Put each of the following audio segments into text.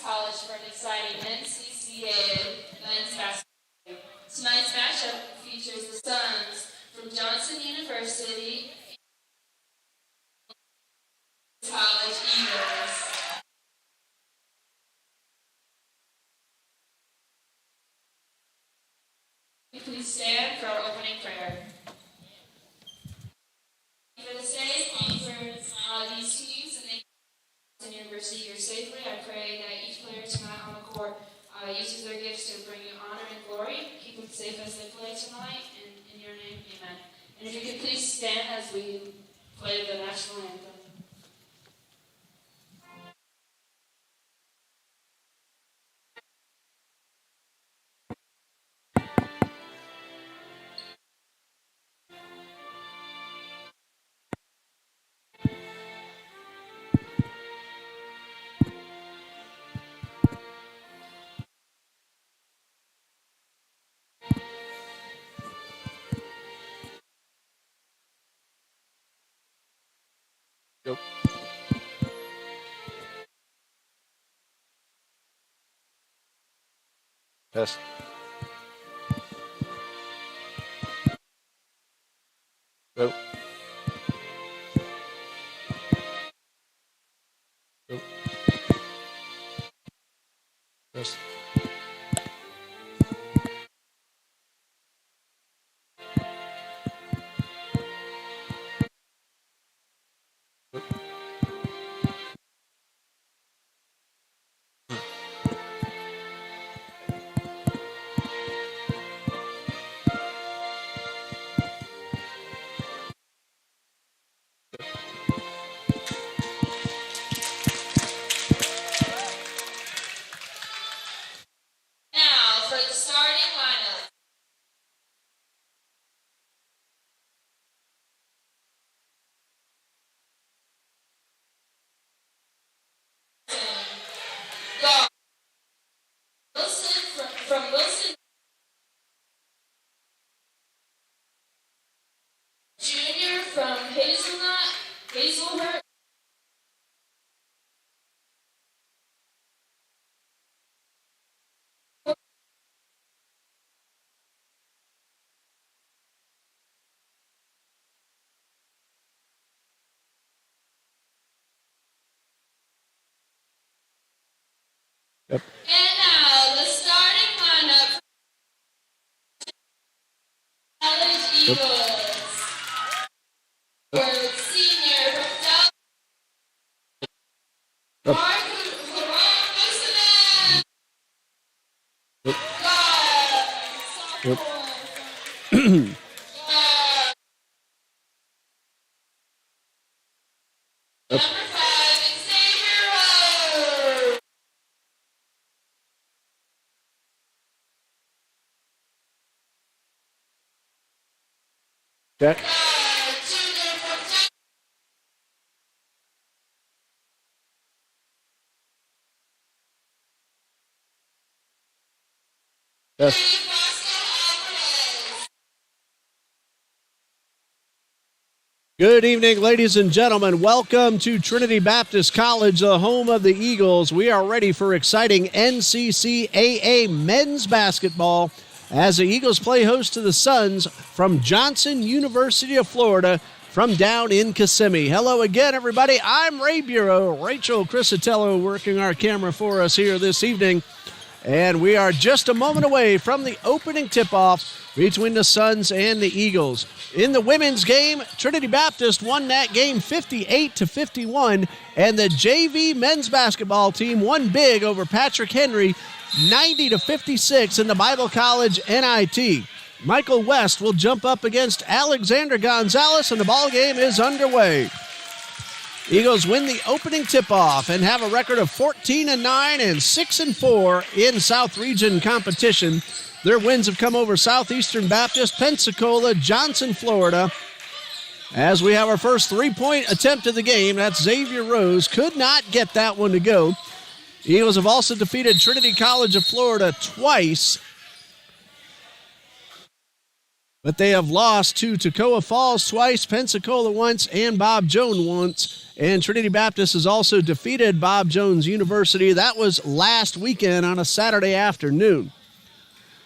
College for an exciting NCCAA men's basketball. Tonight's matchup features the Suns from Johnson University College Eagles. Please stand for our opening prayer. For the sake of these teams and the University here safely, I pray that each player tonight on the court uses their gifts to bring you honor and glory. Keep them safe as they play tonight. In your name, amen. And if you could please stand as we play the national anthem. Nope. Test. Nope. Nope. Test. Now for the starting lineup. Guard. Wilson from Wilson. Junior from Hazelhurst. Yep. And now the starting lineup. College Eagles. For senior from South. Mark Wilson. Yep. Number 5, Xavier Rose. Check. Junior from Texas. Yes. Good evening, ladies and gentlemen. Welcome to Trinity Baptist College, the home of the Eagles. We are ready for exciting NCCAA men's basketball as the Eagles play host to the Suns from Johnson University of Florida from down in Kissimmee. Hello again, everybody. I'm Ray Bureau. Rachel Crisatello working our camera for us here this evening. And we are just a moment away from the opening tip-off between the Suns and the Eagles. In the women's game, Trinity Baptist won that game 58-51, and the JV men's basketball team won big over Patrick Henry 90-56 in the Bible College NIT. Michael West will jump up against Alexander Gonzalez, and the ball game is underway. Eagles win the opening tip-off and have a record of 14-9 and 6-4 in South Region competition. Their wins have come over Southeastern Baptist, Pensacola, Johnson, Florida. As we have our first three-point attempt of the game, that's Xavier Rose. Could not get that one to go. Eagles have also defeated Trinity College of Florida twice. but they have lost to Toccoa Falls twice, Pensacola once, and Bob Jones once. And Trinity Baptist has also defeated Bob Jones University. That was last weekend on a Saturday afternoon.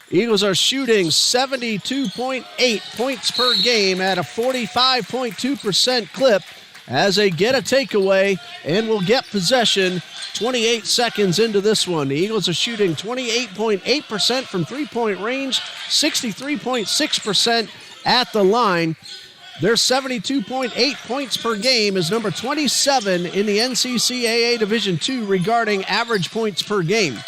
Eagles are shooting 72.8 points per game at a 45.2% clip as they get a takeaway and will get possession 28 seconds into this one. The Eagles are shooting 28.8% from three-point range, 63.6% at the line. Their 72.8 points per game is number 27 in the NCCAA Division II regarding average points per game.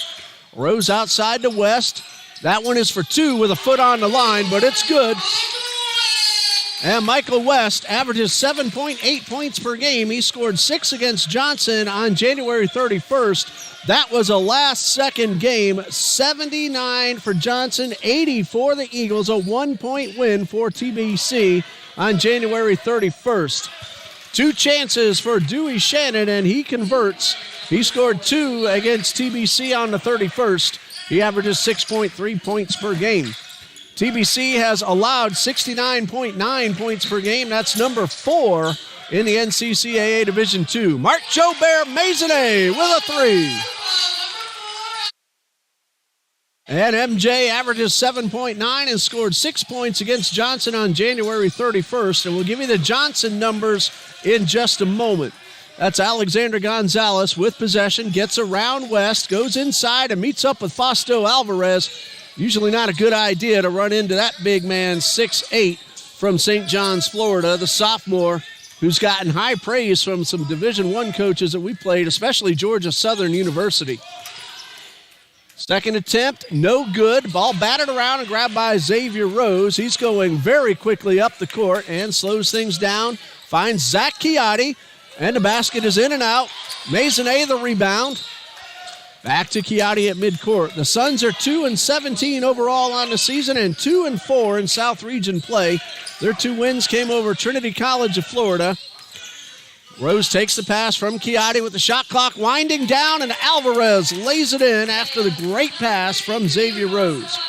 Rose outside to West. That one is for two with a foot on the line, but it's good. And Michael West averages 7.8 points per game. He scored 6 against Johnson on January 31st. That was a last-second game, 79 for Johnson, 80 for the Eagles, a 1-point win for TBC on January 31st. 2 chances for Dewey Shannon, and he converts. He scored 2 against TBC on the 31st. He averages 6.3 points per game. TBC has allowed 69.9 points per game. That's number 4 in the NCCAA Division II. Mark Jobert Maisonnet with a 3. And MJ averages 7.9 and scored 6 points against Johnson on January 31st. And we'll give you the Johnson numbers in just a moment. That's Alexander Gonzalez with possession, gets around West, goes inside and meets up with Fausto Alvarez. Usually not a good idea to run into that big man, 6'8", from St. John's, Florida, the sophomore who's gotten high praise from some Division I coaches that we played, especially Georgia Southern University. Second attempt, no good. Ball batted around and grabbed by Xavier Rose. He's going very quickly up the court and slows things down. Finds Zach Chiatti, and the basket is in and out. Maisonnet the rebound. Back to Chiatti at midcourt. The Suns are 2-17 overall on the season and 2-4 in South Region play. Their 2 wins came over Trinity College of Florida. Rose takes the pass from Chiatti with the shot clock winding down, and Alvarez lays it in after the great pass from Xavier Rose.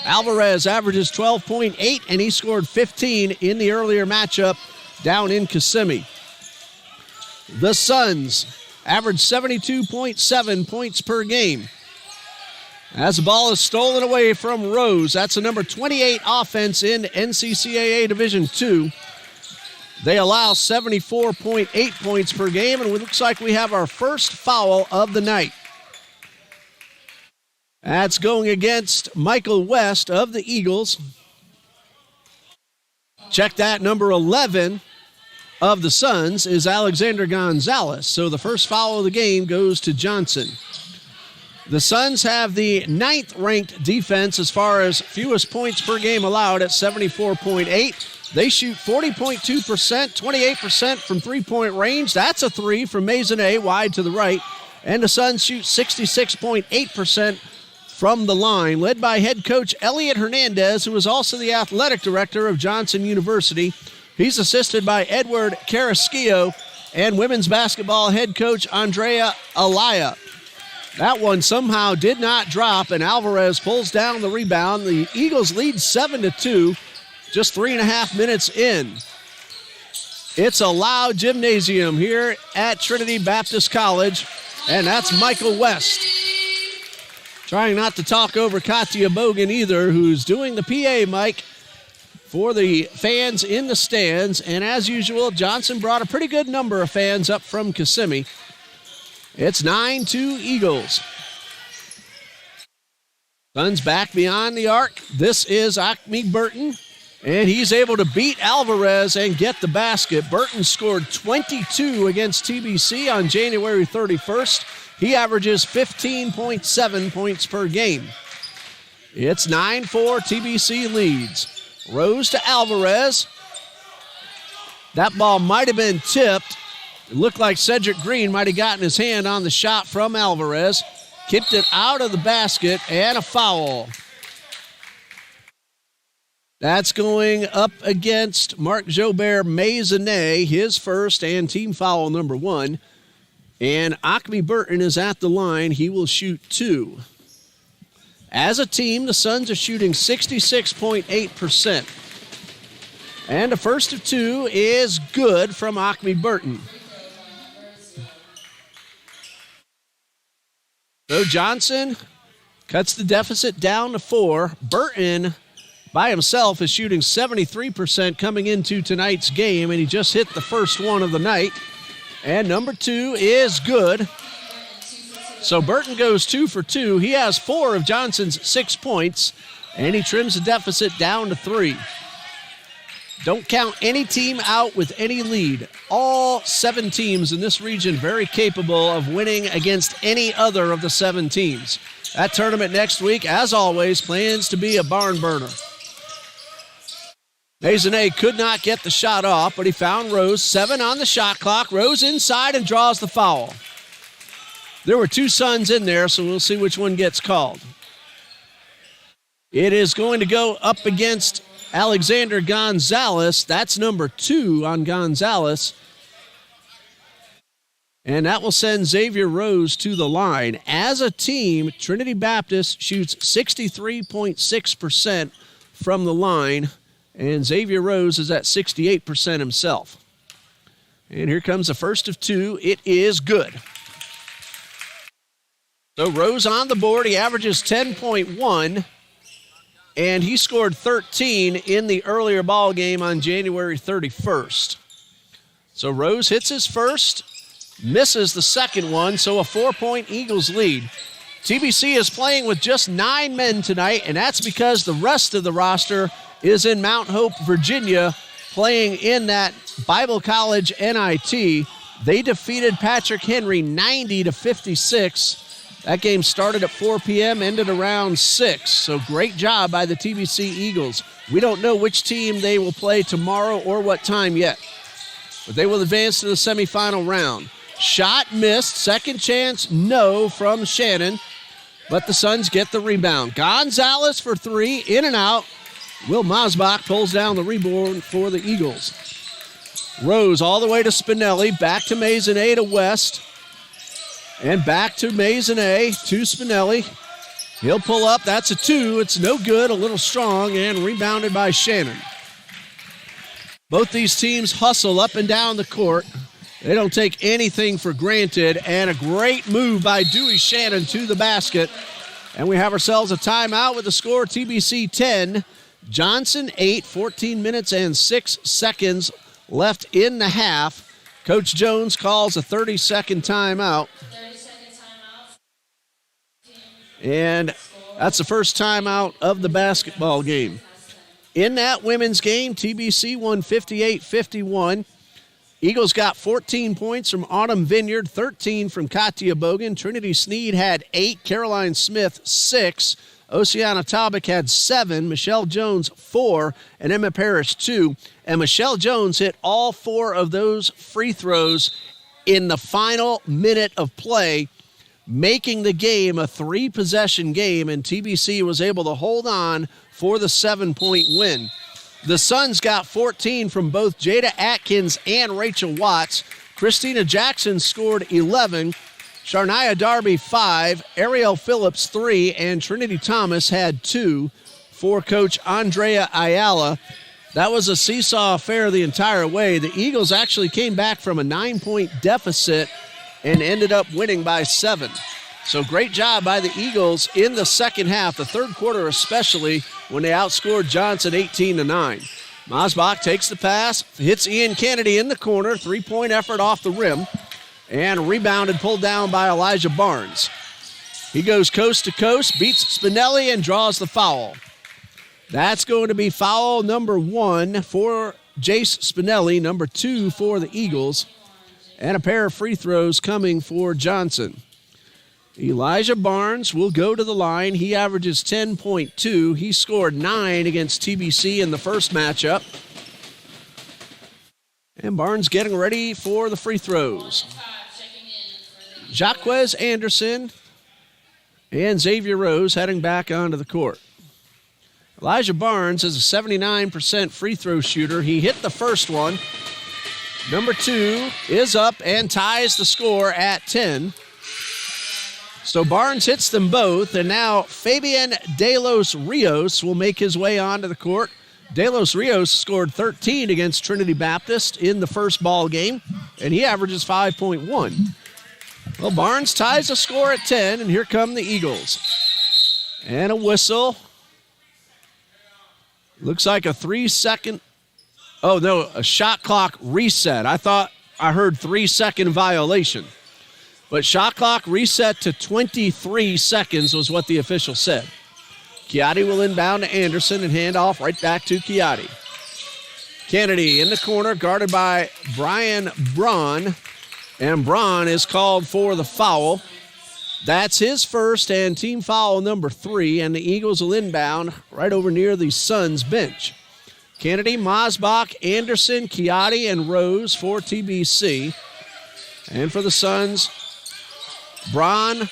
Alvarez averages 12.8, and he scored 15 in the earlier matchup down in Kissimmee. The Suns average 72.7 points per game. As the ball is stolen away from Rose, that's a number 28 offense in NCCAA Division II. They allow 74.8 points per game, and it looks like we have our first foul of the night. That's going against Michael West of the Eagles. Check that, number 11 of the Suns is Alexander Gonzalez. So the first foul of the game goes to Johnson. The Suns have the 9th-ranked defense as far as fewest points per game allowed at 74.8. They shoot 40.2%, 28% from three-point range. That's a 3 from Maisonnet, wide to the right. And the Suns shoot 66.8% from the line, led by head coach Elliot Hernandez, who is also the athletic director of Johnson University. He's assisted by Edward Carrasquillo and women's basketball head coach Andrea Alaya. That one somehow did not drop, and Alvarez pulls down the rebound. The Eagles lead 7-2, just 3.5 minutes in. It's a loud gymnasium here at Trinity Baptist College, and that's Michael West. Trying not to talk over Katia Bogan either, who's doing the PA mic for the fans in the stands. And as usual, Johnson brought a pretty good number of fans up from Kissimmee. It's 9-2 Eagles. Suns back beyond the arc. This is Acme Burton, and he's able to beat Alvarez and get the basket. Burton scored 22 against TBC on January 31st. He averages 15.7 points per game. It's 9-4, TBC leads. Rose to Alvarez. That ball might have been tipped. It looked like Cedric Green might have gotten his hand on the shot from Alvarez. Kicked it out of the basket, and a foul. That's going up against Mark Jobert Maisonnet, his first and team foul number 1. And Acme Burton is at the line. He will shoot 2. As a team, the Suns are shooting 66.8%. And the first of two is good from Acme Burton. So Johnson cuts the deficit down to 4. Burton by himself is shooting 73% coming into tonight's game, and he just hit the first one of the night. And number 2 is good. So Burton goes 2 for 2. He has 4 of Johnson's 6 points, and he trims the deficit down to 3. Don't count any team out with any lead. All 7 teams in this region very capable of winning against any other of the 7 teams. That tournament next week, as always, plans to be a barn burner. Maisonneuve could not get the shot off, but he found Rose. 7 on the shot clock. Rose inside and draws the foul. There were 2 Suns in there, so we'll see which one gets called. It is going to go up against Alexander Gonzalez. That's number 2 on Gonzalez. And that will send Xavier Rose to the line. As a team, Trinity Baptist shoots 63.6% from the line, and Xavier Rose is at 68% himself. And here comes the first of 2. It is good. So Rose on the board. He averages 10.1, and he scored 13 in the earlier ball game on January 31st. So Rose hits his first, misses the second one, so a 4-point Eagles lead. TBC is playing with just 9 men tonight, and that's because the rest of the roster is in Mount Hope, Virginia, playing in that Bible College NIT. They defeated Patrick Henry 90-56. That game started at 4 p.m., ended around 6. So great job by the TBC Eagles. We don't know which team they will play tomorrow or what time yet, but they will advance to the semifinal round. Shot missed. Second chance, no, from Shannon, but the Suns get the rebound. Gonzalez for 3, in and out. Will Masbach pulls down the rebound for the Eagles. Rose all the way to Spinelli, back to Maisonneuve to West. And back to Maisonneuve, to Spinelli. He'll pull up. That's a 2. It's no good, a little strong, and rebounded by Shannon. Both these teams hustle up and down the court. They don't take anything for granted, and a great move by Dewey Shannon to the basket. And we have ourselves a timeout with the score TBC 10, Johnson 8, 14 minutes and 6 seconds left in the half. Coach Jones calls a 30-second timeout. And that's the first timeout of the basketball game. In that women's game, TBC won 58-51. Eagles got 14 points from Autumn Vineyard, 13 from Katia Bogan. Trinity Sneed had 8, Caroline Smith 6. Oceana Tobic had 7, Michelle Jones 4, and Emma Parrish 2. And Michelle Jones hit all 4 of those free throws in the final minute of play, making the game a 3-possession game, and TBC was able to hold on for the 7-point win. The Suns got 14 from both Jada Atkins and Rachel Watts. Christina Jackson scored 11. Sharnia Darby 5, Ariel Phillips 3, and Trinity Thomas had 2 for Coach Andrea Ayala. That was a seesaw affair the entire way. The Eagles actually came back from a 9-point deficit and ended up winning by 7. So great job by the Eagles in the second half, the third quarter especially, when they outscored Johnson 18-9. Masbach takes the pass, hits Ian Kennedy in the corner, 3-point effort off the rim, and rebounded, pulled down by Elijah Barnes. He goes coast to coast, beats Spinelli, and draws the foul. That's going to be foul number 1 for Jace Spinelli, number 2 for the Eagles, and a pair of free throws coming for Johnson. Elijah Barnes will go to the line. He averages 10.2. He scored 9 against TBC in the first matchup. And Barnes getting ready for the free throws. Jacquez Anderson and Xavier Rose heading back onto the court. Elijah Barnes is a 79% free throw shooter. He hit the first one. Number 2 is up and ties the score at 10. So Barnes hits them both, and now Fabian De Los Rios will make his way onto the court. De Los Rios scored 13 against Trinity Baptist in the first ball game, and he averages 5.1. Well, Barnes ties the score at 10, and here come the Eagles. And a whistle. Looks like a 3-second. Oh, no, a shot clock reset. I thought I heard 3-second violation. But shot clock reset to 23 seconds was what the official said. Chiatti will inbound to Anderson and hand off right back to Chiatti. Kennedy in the corner, guarded by Brian Braun. And Braun is called for the foul. That's his first and team foul number 3. And the Eagles will inbound right over near the Suns bench. Kennedy, Masbach, Anderson, Chiatti, and Rose for TBC. And for the Suns, Braun,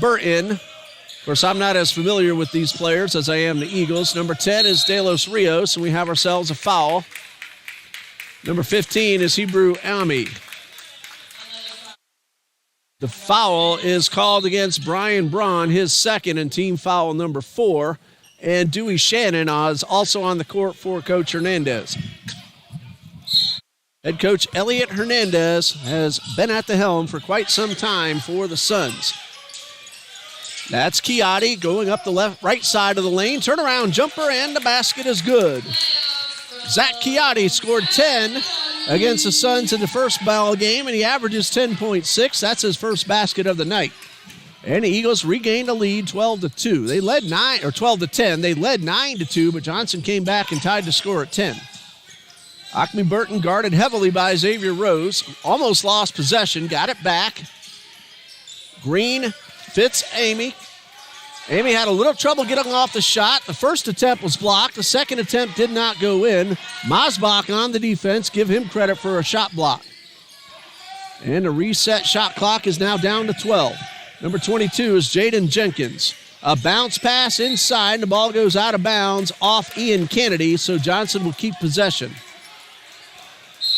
Burton. Of course, I'm not as familiar with these players as I am the Eagles. Number 10 is De Los Rios, and we have ourselves a foul. Number 15 is Hebrew Ami. The foul is called against Brian Braun, his second, and team foul number 4. And Dewey Shannon is also on the court for Coach Hernandez. Head coach Elliot Hernandez has been at the helm for quite some time for the Suns. That's Chiatti going up the right side of the lane. Turnaround jumper, and the basket is good. Zach Chiatti scored 10 against the Suns in the first ball game, and he averages 10.6. That's his first basket of the night. And the Eagles regained a lead 12-2. They led 12-10. They led 9-2, but Johnson came back and tied the score at 10. Acme Burton guarded heavily by Xavier Rose. Almost lost possession. Got it back. Green fits Amy. Amy had a little trouble getting off the shot. The first attempt was blocked. The second attempt did not go in. Masbach on the defense. Give him credit for a shot block. And the reset shot clock is now down to 12. Number 22 is Jaden Jenkins. A bounce pass inside, and the ball goes out of bounds off Ian Kennedy, so Johnson will keep possession.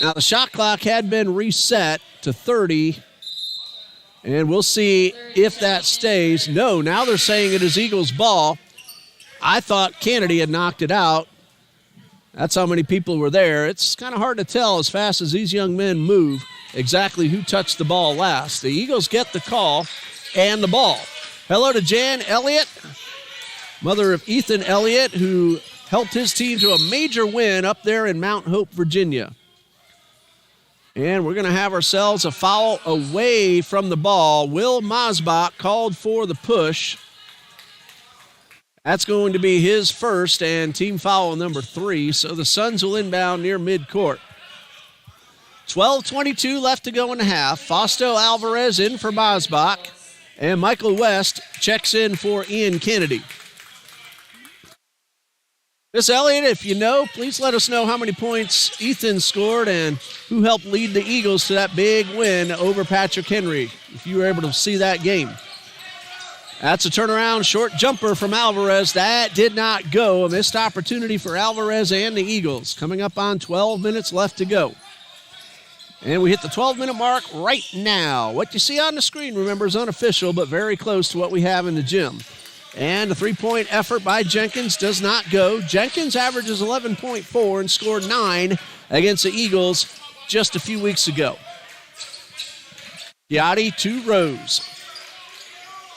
Now, the shot clock had been reset to 30, and we'll see if that stays. No, now they're saying it is Eagles' ball. I thought Kennedy had knocked it out. That's how many people were there. It's kind of hard to tell as fast as these young men move exactly who touched the ball last. The Eagles get the call and the ball. Hello to Jan Elliott, mother of Ethan Elliott, who helped his team to a major win up there in Mount Hope, Virginia. And we're going to have ourselves a foul away from the ball. Will Masbach called for the push. That's going to be his first and team foul number 3. So the Suns will inbound near midcourt. 12:22 left to go in the half. Fausto Alvarez in for Masbach. And Michael West checks in for Ian Kennedy. Miss Elliott, if you know, please let us know how many points Ethan scored and who helped lead the Eagles to that big win over Patrick Henry, if you were able to see that game. That's a turnaround short jumper from Alvarez. That did not go. A missed opportunity for Alvarez and the Eagles. Coming up on 12 minutes left to go. And we hit the 12-minute mark right now. What you see on the screen, remember, is unofficial, but very close to what we have in the gym. And a three-point effort by Jenkins does not go. Jenkins averages 11.4 and scored 9 against the Eagles just a few weeks ago. Chiatti to Rose.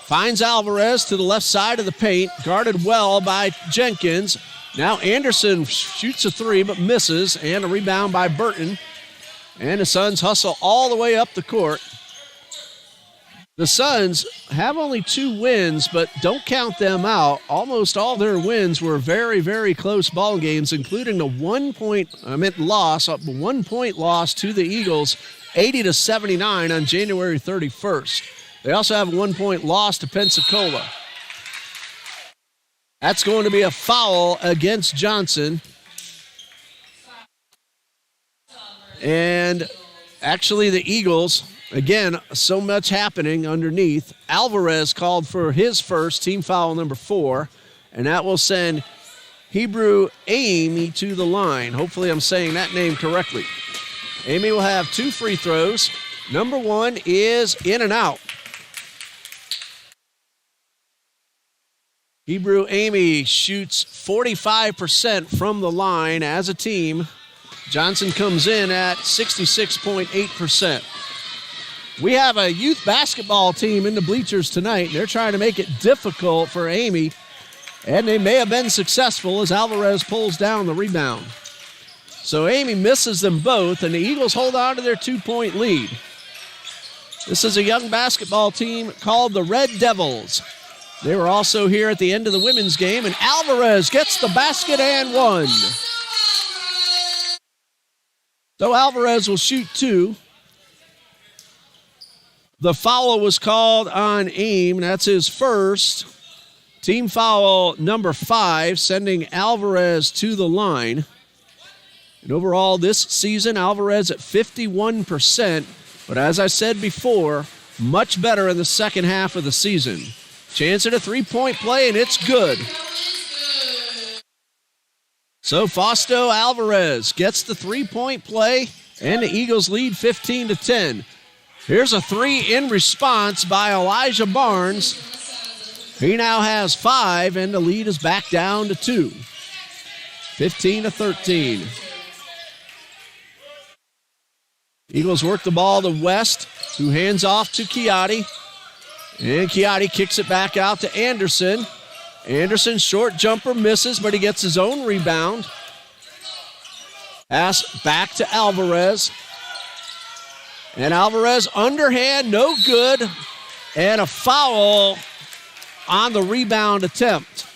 Finds Alvarez to the left side of the paint, guarded well by Jenkins. Now Anderson shoots a three but misses, and a rebound by Burton. And the Suns hustle all the way up the court. The Suns have only 2 wins, but don't count them out. Almost all their wins were very, very close ball games, including the 1 point loss to the Eagles, 80-79 on January 31st. They also have a 1 point loss to Pensacola. That's going to be a foul against Johnson. And actually the Eagles, again, so much happening underneath. Alvarez called for his first, team foul number 4, and that will send Hebrew Amy to the line. Hopefully I'm saying that name correctly. Amy will have 2 free throws. Number 1 is in and out. Hebrew Amy shoots 45% from the line as a team. Johnson comes in at 66.8%. We have a youth basketball team in the bleachers tonight. They're trying to make it difficult for Amy, and they may have been successful as Alvarez pulls down the rebound. So Amy misses them both, and the Eagles hold on to their 2-point lead. This is a young basketball team called the Red Devils. They were also here at the end of the women's game, and Alvarez gets the basket and one. So Alvarez will shoot two. The foul was called on Aim. That's his first. Team foul number 5, sending Alvarez to the line. And overall this season, Alvarez at 51%. But as I said before, much better in the second half of the season. Chance at a three-point play, and it's good. So Fausto Alvarez gets the three-point play, and the Eagles lead 15-10. Here's a three in response by Elijah Barnes. He now has 5, and the lead is back down to 2. 15-13. Eagles work the ball to West, who hands off to Chiatti. And Chiatti kicks it back out to Anderson. Anderson, short jumper, misses, but he gets his own rebound. Pass back to Alvarez. And Alvarez, underhand, no good. And a foul on the rebound attempt.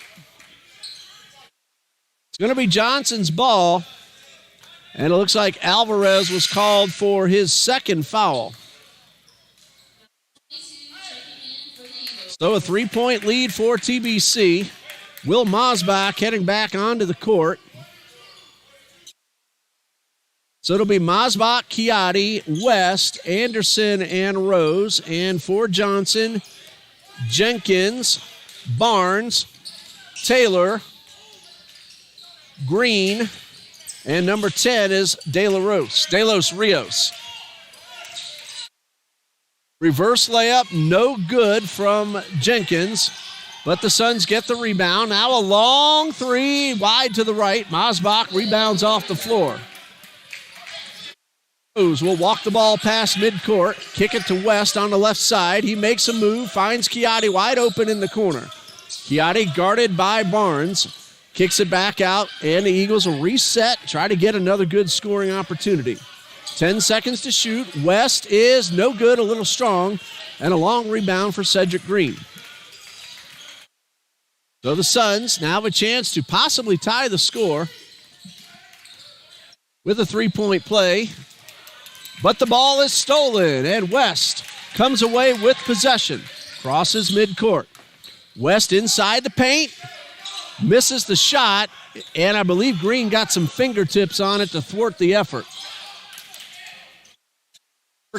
It's going to be Johnson's ball. And it looks like Alvarez was called for his second foul. So a 3-point lead for TBC. Will Mosbach heading back onto the court. So it'll be Mosbach, Chiatti, West, Anderson, and Rose. And for Johnson, Jenkins, Barnes, Taylor, Green, and number 10 is De Los Rios. Reverse layup, no good from Jenkins, but the Suns get the rebound. Now a long three, wide to the right. Mosbach rebounds off the floor. Rose will walk the ball past midcourt, kick it to West on the left side. He makes a move, finds Chiatti wide open in the corner. Chiatti guarded by Barnes. Kicks it back out, and the Eagles will reset, try to get another good scoring opportunity. 10 seconds to shoot. West is no good, a little strong, and a long rebound for Cedric Green. So the Suns now have a chance to possibly tie the score with a 3-point play. But the ball is stolen, and West comes away with possession. Crosses midcourt. West inside the paint. Misses the shot, and I believe Green got some fingertips on it to thwart the effort.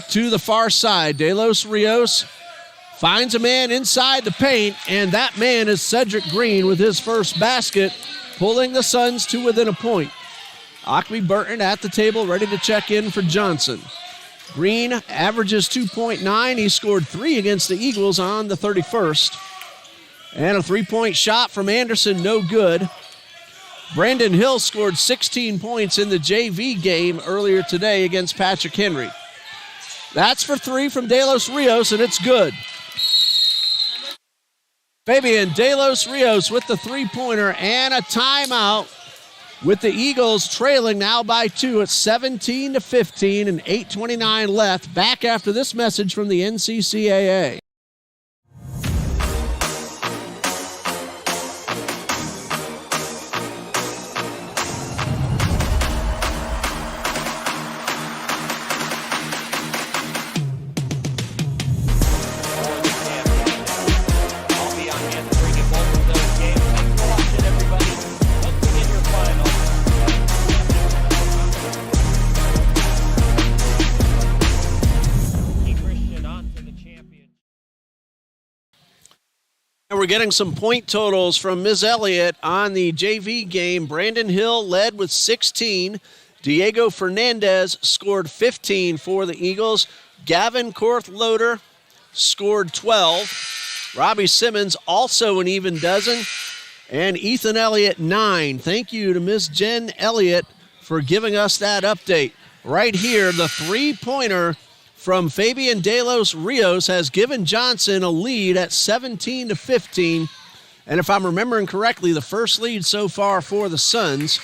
To the far side, De Los Rios finds a man inside the paint, and that man is Cedric Green with his first basket, pulling the Suns to within a point. Acme Burton at the table, ready to check in for Johnson. Green averages 2.9. He scored 3 against the Eagles on the 31st. And a 3-point shot from Anderson, no good. Brandon Hill scored 16 points in the JV game earlier today against Patrick Henry. That's for 3 from De Los Rios, and it's good. Fabian De Los Rios with the 3-pointer and a timeout, with the Eagles trailing now by 2 at 17-15 and 8:29 left. Back after this message from the NCCAA. And we're getting some point totals from Ms. Elliott on the JV game. Brandon Hill led with 16. Diego Fernandez scored 15 for the Eagles. Gavin Korth-Loder scored 12. Robbie Simmons also an even dozen. And Ethan Elliott, 9. Thank you to Miss Jen Elliott for giving us that update. Right here, the three-pointer from Fabian De Los Rios has given Johnson a lead at 17-15. And if I'm remembering correctly, the first lead so far for the Suns.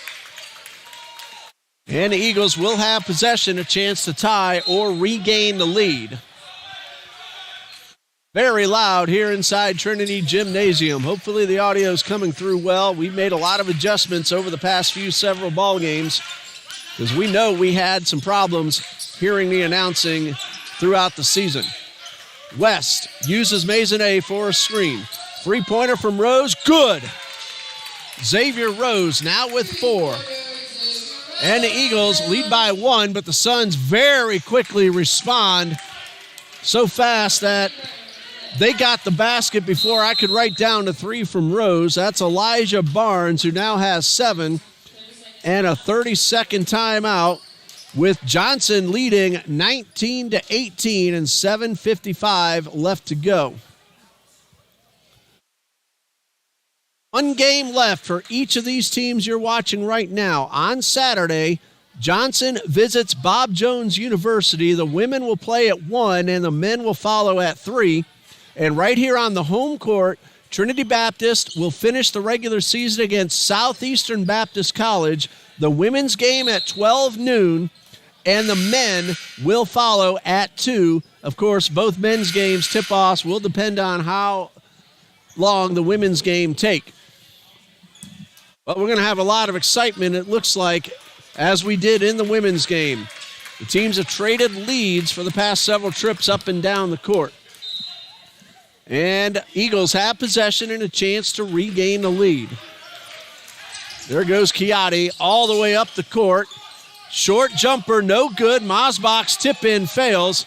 And the Eagles will have possession, a chance to tie or regain the lead. Very loud here inside Trinity Gymnasium. Hopefully the audio is coming through well. We've made a lot of adjustments over the past several ball games because we know we had some problems hearing the announcing throughout the season. West uses Maisonnet for a screen. Three-pointer from Rose, good. Xavier Rose now with 4. And the Eagles lead by 1, but the Suns very quickly respond so fast that they got the basket before I could write down the 3 from Rose. That's Elijah Barnes, who now has 7, and a 30-second timeout with Johnson leading 19-18 and 7:55 left to go. One game left for each of these teams you're watching right now. On Saturday, Johnson visits Bob Jones University. The women will play at 1 and the men will follow at 3. And right here on the home court, Trinity Baptist will finish the regular season against Southeastern Baptist College. The women's game at 12 noon, and the men will follow at 2. Of course, both men's games tip-offs will depend on how long the women's game take. But we're going to have a lot of excitement, it looks like, as we did in the women's game. The teams have traded leads for the past several trips up and down the court. And Eagles have possession and a chance to regain the lead. There goes Chiatti all the way up the court. Short jumper, no good. Mosbach's tip-in fails.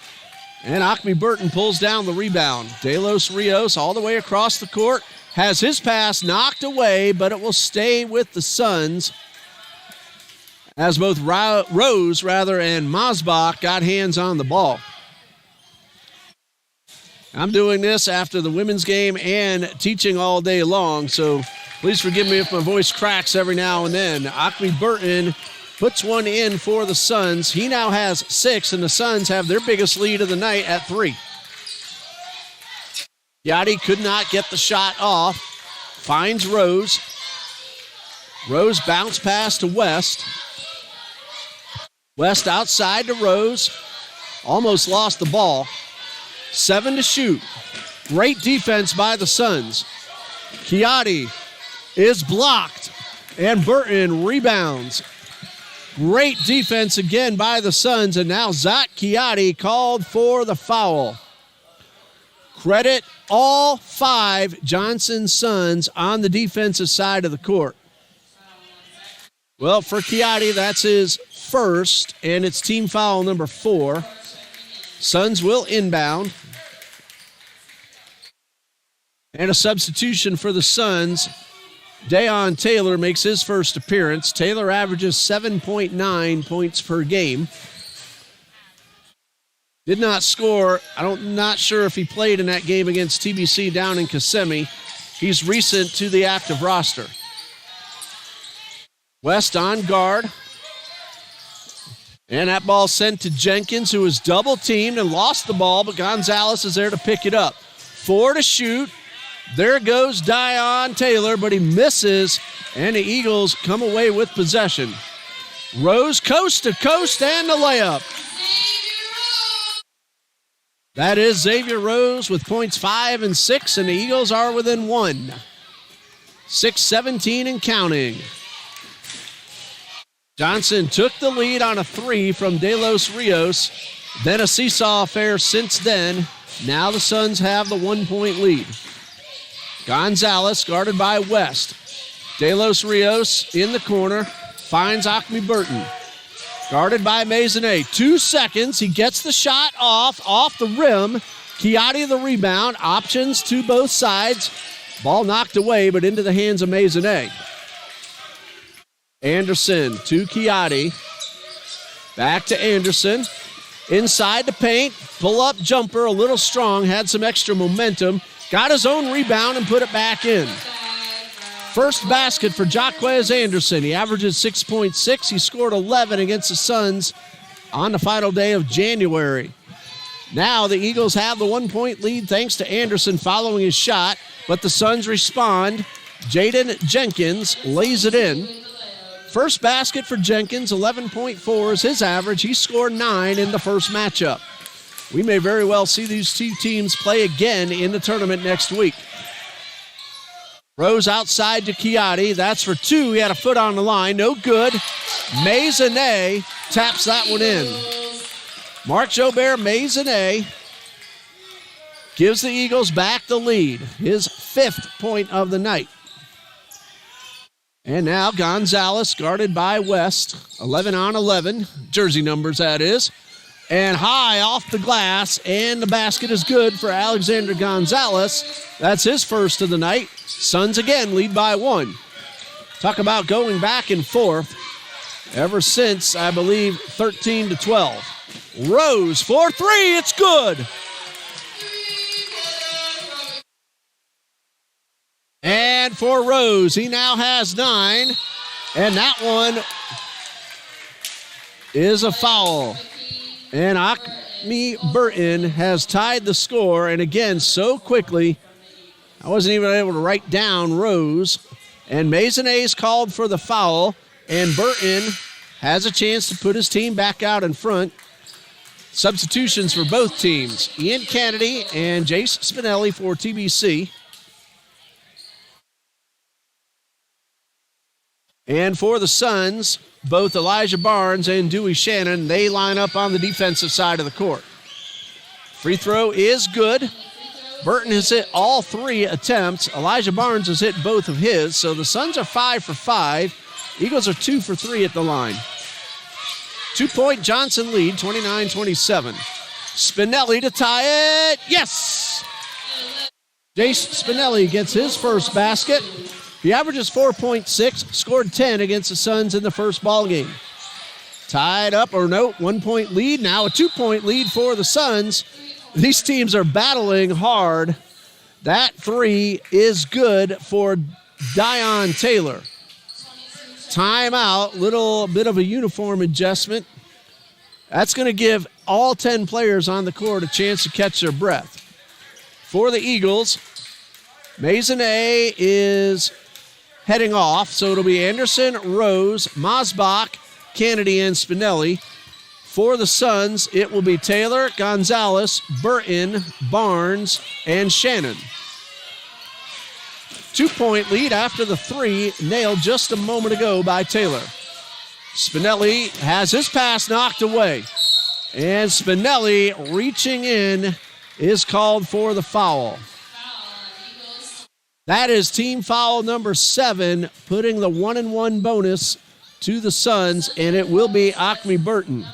And Acme Burton pulls down the rebound. De Los Rios all the way across the court. Has his pass knocked away, but it will stay with the Suns as both Rose and Mosbach got hands on the ball. I'm doing this after the women's game and teaching all day long, so please forgive me if my voice cracks every now and then. Acme Burton puts one in for the Suns. He now has 6, and the Suns have their biggest lead of the night at 3. Chiatti could not get the shot off. Finds Rose. Rose bounce pass to West. West outside to Rose. Almost lost the ball. 7 to shoot. Great defense by the Suns. Chiatti is blocked, and Burton rebounds. Great defense again by the Suns, and now Zach Chiatti called for the foul. Credit all 5 Johnson Suns on the defensive side of the court. Well, for Chiatti, that's his first, and it's team foul number 4. Suns will inbound. And a substitution for the Suns. Dayon Taylor makes his first appearance. Taylor averages 7.9 points per game. Did not score. I'm not sure if he played in that game against TBC down in Kissimmee. He's recent to the active roster. West on guard. And that ball sent to Jenkins, who was double-teamed and lost the ball, but Gonzalez is there to pick it up. 4 to shoot. There goes Dayon Taylor, but he misses, and the Eagles come away with possession. Rose coast to coast and the layup. That is Xavier Rose with points 5 and 6, and the Eagles are within 1. 6-17 and counting. Johnson took the lead on a 3 from De Los Rios. Then a seesaw affair since then. Now the Suns have the 1-point lead. Gonzalez guarded by West. De Los Rios in the corner. Finds Acme Burton. Guarded by Maisonnet. 2 seconds. He gets the shot off the rim. Chiatti the rebound. Options to both sides. Ball knocked away, but into the hands of Maisonnet. Anderson to Chiatti. Back to Anderson. Inside the paint. Pull-up jumper, a little strong. Had some extra momentum. got his own rebound and put it back in. First basket for Jaquez Anderson. He averages 6.6. He scored 11 against the Suns on the final day of January. Now the Eagles have the 1-point lead thanks to Anderson following his shot, but the Suns respond. Jaden Jenkins lays it in. First basket for Jenkins, 11.4 is his average. He scored 9 in the first matchup. We may very well see these two teams play again in the tournament next week. Rose outside to Chiatti. That's for 2. He had a foot on the line. No good. Maisonnet taps that one in. Mark Jobert Maisonnet gives the Eagles back the lead. His 5th point of the night. And now Gonzalez guarded by West. 11 on 11. Jersey numbers, that is. And high off the glass, and the basket is good for Alexander Gonzalez. That's his first of the night. Suns again lead by 1. Talk about going back and forth ever since, I believe, 13 to 12. Rose for 3, it's good. And for Rose, he now has 9, and that one is a foul. And Acme Burton has tied the score, and again, so quickly, I wasn't even able to write down Rose. And Maisonnet's called for the foul, and Burton has a chance to put his team back out in front. Substitutions for both teams. Ian Kennedy and Jace Spinelli for TBC. And for the Suns, both Elijah Barnes and Dewey Shannon, they line up on the defensive side of the court. Free throw is good. Burton has hit all 3 attempts. Elijah Barnes has hit both of his, so the Suns are 5 for 5. Eagles are 2 for 3 at the line. 2-point Johnson lead, 29-27. Spinelli to tie it. Yes! Jace Spinelli gets his first basket. He averages 4.6, scored 10 against the Suns in the first ball game. Tied up, or no, 1-point lead. Now a 2-point lead for the Suns. These teams are battling hard. That 3 is good for Dion Taylor. Timeout, little bit of a uniform adjustment. That's going to give all 10 players on the court a chance to catch their breath. For the Eagles, Maisonnet is heading off, so it'll be Anderson, Rose, Masbach, Kennedy, and Spinelli. For the Suns, it will be Taylor, Gonzalez, Burton, Barnes, and Shannon. 2-point lead after the 3 nailed just a moment ago by Taylor. Spinelli has his pass knocked away. And Spinelli reaching in is called for the foul. That is team foul number 7, putting the 1-and-1 bonus to the Suns, and it will be Acme Burton.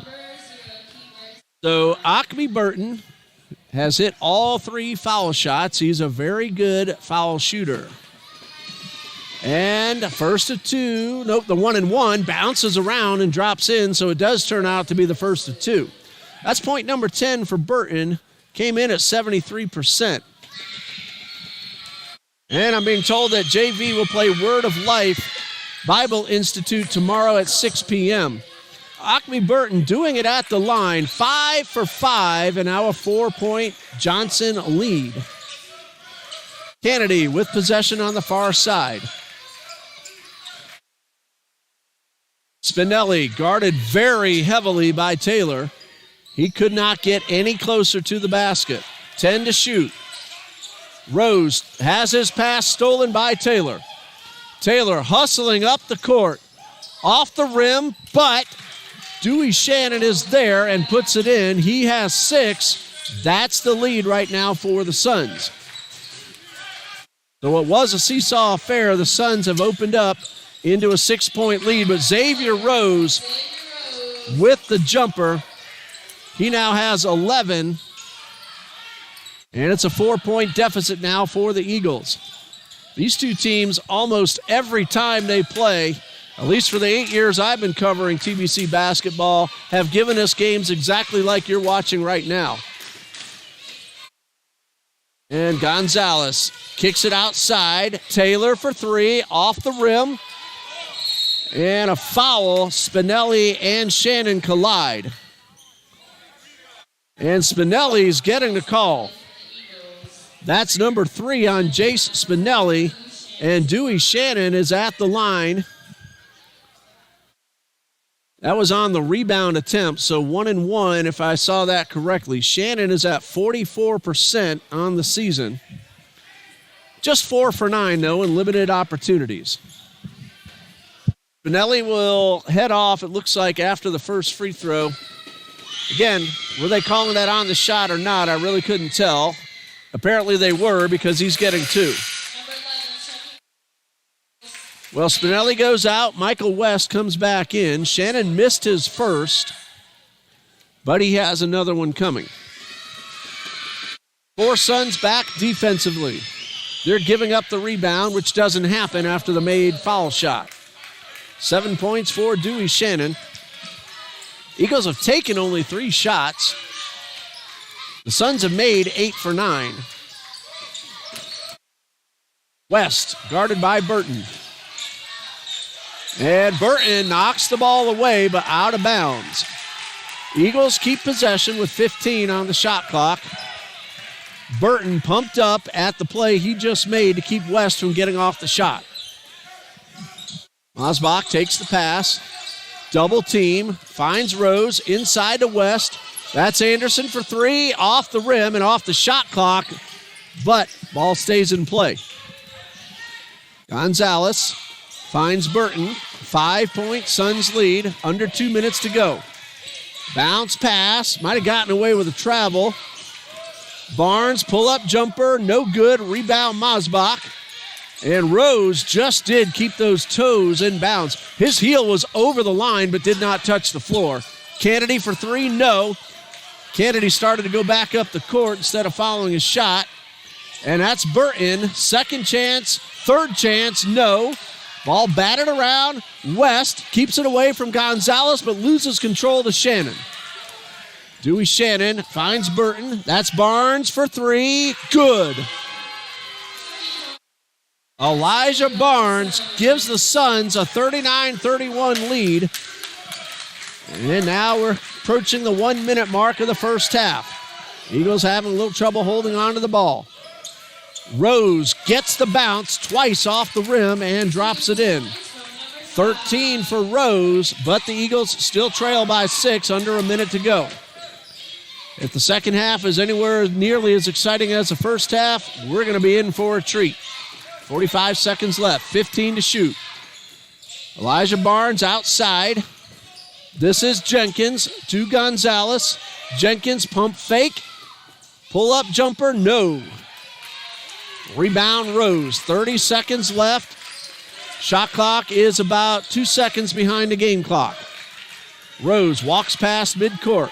So Acme Burton has hit all 3 foul shots. He's a very good foul shooter. And first of 2, nope, the 1-and-1 bounces around and drops in, so it does turn out to be the first of 2. That's point number 10 for Burton. Came in at 73%. And I'm being told that JV will play Word of Life Bible Institute tomorrow at 6 p.m. Acme Burton doing it at the line, 5 for 5, and now a 4-point Johnson lead. Kennedy with possession on the far side. Spinelli guarded very heavily by Taylor. He could not get any closer to the basket. 10 to shoot. Rose has his pass stolen by Taylor. Taylor hustling up the court. Off the rim, but Dewey Shannon is there and puts it in. He has 6. That's the lead right now for the Suns. So it was a seesaw affair. The Suns have opened up into a 6-point lead, but Xavier Rose with the jumper. He now has 11, and it's a 4-point deficit now for the Eagles. These two teams, almost every time they play, at least for the 8 years I've been covering TBC basketball, have given us games exactly like you're watching right now. And Gonzalez kicks it outside. Taylor for three, off the rim. And a foul. Spinelli and Shannon collide. And Spinelli's getting the call. That's number 3 on Jace Spinelli. And Dewey Shannon is at the line. That was on the rebound attempt, so 1-1 if I saw that correctly. Shannon is at 44% on the season. Just 4 for 9, though, in limited opportunities. Spinelli will head off, it looks like, after the first free throw. Again, were they calling that on the shot or not? I really couldn't tell. Apparently they were, because he's getting 2. Well, Spinelli goes out. Michael West comes back in. Shannon missed his first, but he has another one coming. 4 Suns back defensively. They're giving up the rebound, which doesn't happen after the made foul shot. 7 points for Dewey Shannon. Eagles have taken only 3 shots. The Suns have made 8 for 9. West, guarded by Burton. And Burton knocks the ball away, but out of bounds. Eagles keep possession with 15 on the shot clock. Burton pumped up at the play he just made to keep West from getting off the shot. Mosbach takes the pass. Double team. Finds Rose inside to West. That's Anderson for 3. Off the rim and off the shot clock. But ball stays in play. Gonzalez finds Burton. 5-point Suns lead. Under 2 minutes to go. Bounce pass. Might have gotten away with a travel. Barnes pull-up jumper. No good. Rebound Mosbach. And Rose just did keep those toes in bounds. His heel was over the line but did not touch the floor. Kennedy for 3, no. Kennedy started to go back up the court instead of following his shot. And that's Burton. Second chance, third chance, no. Ball batted around. West keeps it away from Gonzalez but loses control to Shannon. Dewey Shannon finds Burton. That's Barnes for 3. Good. Elijah Barnes gives the Suns a 39-31 lead. And now we're approaching the 1-minute mark of the first half. Eagles having a little trouble holding on to the ball. Rose gets the bounce twice off the rim and drops it in. 13 for Rose, but the Eagles still trail by 6, under a minute to go. If the second half is anywhere nearly as exciting as the first half, we're going to be in for a treat. 45 seconds left, 15 to shoot. Elijah Barnes outside. This is Jenkins to Gonzalez. Jenkins pump fake. Pull-up jumper, no. Rebound Rose, 30 seconds left. Shot clock is about 2 seconds behind the game clock. Rose walks past midcourt.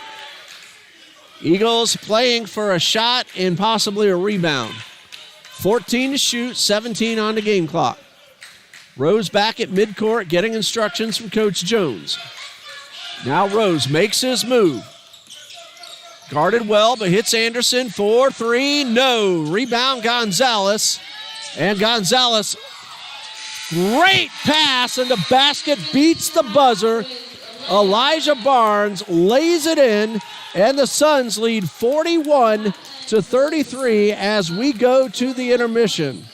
Eagles playing for a shot and possibly a rebound. 14 to shoot, 17 on the game clock. Rose back at midcourt getting instructions from Coach Jones. Now Rose makes his move. Guarded well, but hits Anderson for 3. No. Rebound Gonzalez. And Gonzalez, great pass, and the basket beats the buzzer. Elijah Barnes lays it in, and the Suns lead 41-33 as we go to the intermission.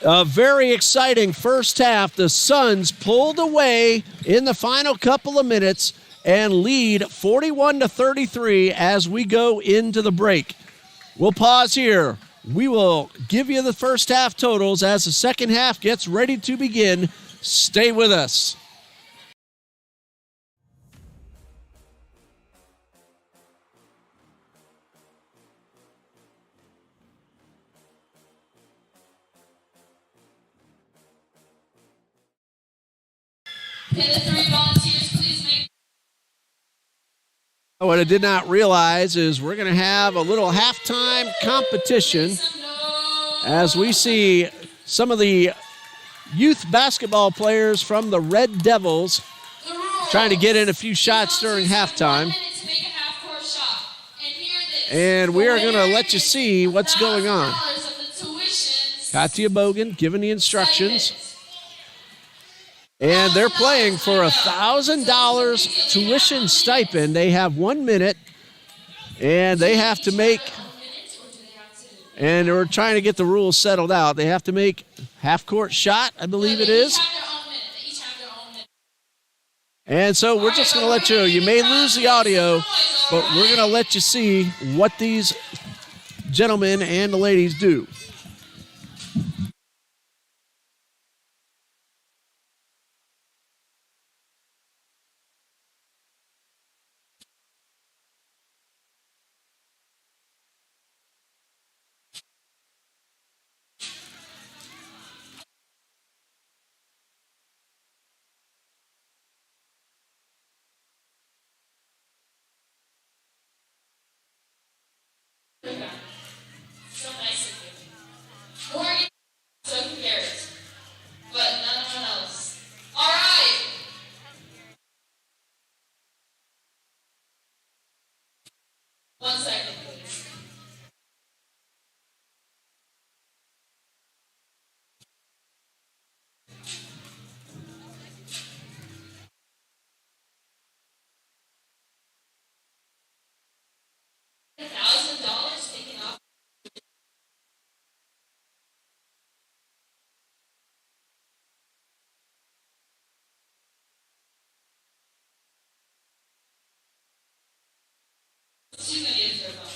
A very exciting first half. The Suns pulled away in the final couple of minutes and lead 41-33 as we go into the break. We'll pause here. We will give you the first half totals as the second half gets ready to begin. Stay with us. Can the 3 volunteers please make... What I did not realize is we're going to have a little halftime competition as we see some of the youth basketball players from the Red Devils trying to get in a few shots during halftime. Make a half-court shot. And here the And we are going to let you see what's going on. $1,000 of the tuitions. Katia Bogan giving the instructions. And they're playing for $1,000 tuition stipend. They have 1 minute, and they have to make, and we're trying to get the rules settled out. They have to make half-court shot, I believe it is. And so we're just going to let you know. You may lose the audio, but we're going to let you see what these gentlemen and the ladies do. So nice of you. Morgan, so compares, but none of one else. All right. One second, please. $1,000 taken off. She's gonna get it.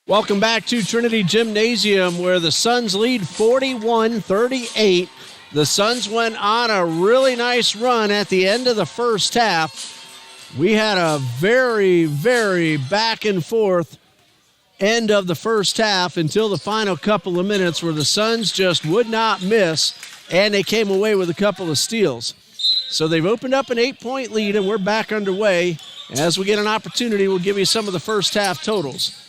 Welcome back to Trinity Gymnasium, where the Suns lead 41-38. The Suns went on a really nice run at the end of the first half. We had a very, very back and forth end of the first half until the final couple of minutes where the Suns just would not miss, and they came away with a couple of steals. So they've opened up an 8-point lead, and we're back underway. As we get an opportunity, we'll give you some of the first half totals.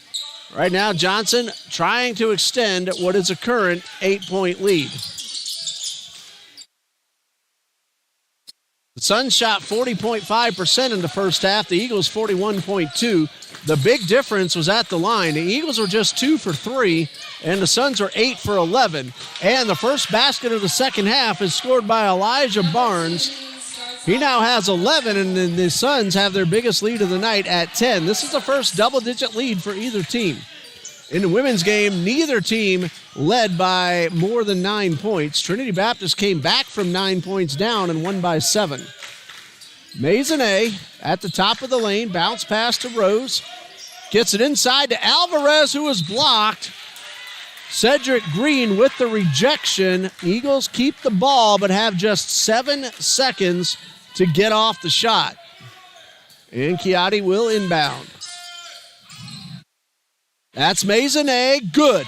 Right now, Johnson trying to extend what is a current 8-point lead. The Suns shot 40.5% in the first half. The Eagles 41.2%. The big difference was at the line. The Eagles were just 2 for 3, and the Suns were 8 for 11. And the first basket of the second half is scored by Elijah Barnes. He now has 11, and then the Suns have their biggest lead of the night at 10. This is the first double-digit lead for either team. In the women's game, neither team led by more than 9 points. Trinity Baptist came back from 9 points down and won by 7. Maisonnet at the top of the lane, bounce pass to Rose. Gets it inside to Alvarez, who was blocked. Cedric Green with the rejection. Eagles keep the ball, but have just 7 seconds to get off the shot. And Chiatti will inbound. That's Maisonnet. Good.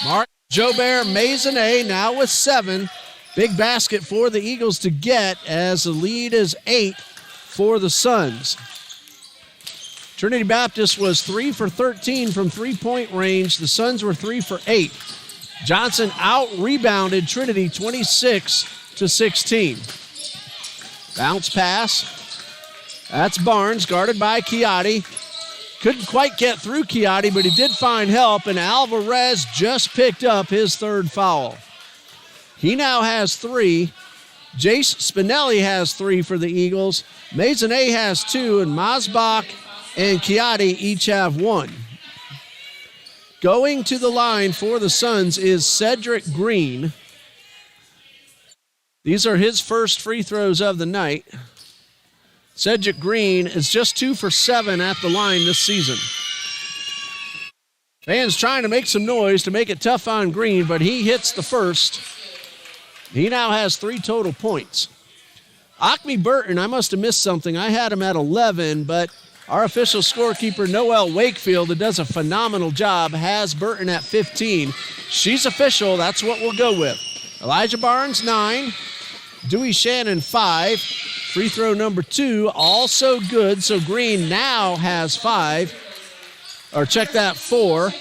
Mark Jobert Maisonnet now with 7. Big basket for the Eagles to get as the lead is 8 for the Suns. Trinity Baptist was 3 for 13 from three-point range. The Suns were 3 for 8. Johnson out-rebounded Trinity 26-16. Bounce pass. That's Barnes, guarded by Chiatti. Couldn't quite get through Chiatti, but he did find help, and Alvarez just picked up his 3rd foul. He now has 3. Jace Spinelli has 3 for the Eagles. Maisonnet has 2, and Masbach and Chiatti each have 1. Going to the line for the Suns is Cedric Green. These are his first free throws of the night. Cedric Green is just 2 for 7 at the line this season. Fans trying to make some noise to make it tough on Green, but he hits the first. He now has 3 total points. Acme Burton, I must have missed something. I had him at 11, but our official scorekeeper, Noelle Wakefield, that does a phenomenal job, has Burton at 15. She's official. That's what we'll go with. Elijah Barnes, 9. Dewey Shannon, 5. Free throw number 2, also good. So Green now has 5. Or check that, 4.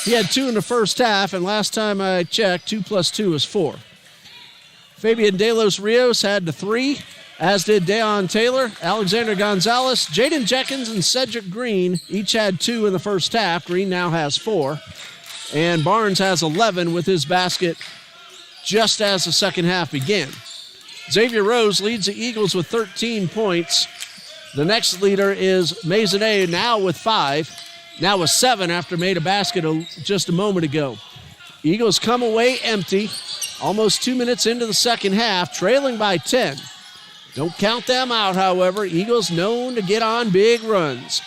He had 2 in the first half, and last time I checked, 2 plus 2 is 4. Fabian De Los Rios had the 3, as did Deion Taylor, Alexander Gonzalez, Jaden Jenkins, and Cedric Green each had 2 in the first half. Green now has 4. And Barnes has 11 with his basket just as the second half began. Xavier Rose leads the Eagles with 13 points. The next leader is Maisonnet, now with 5. Now with 7 after made a basket just a moment ago. Eagles come away empty. Almost 2 minutes into the second half, trailing by 10. Don't count them out, however. Eagles known to get on big runs.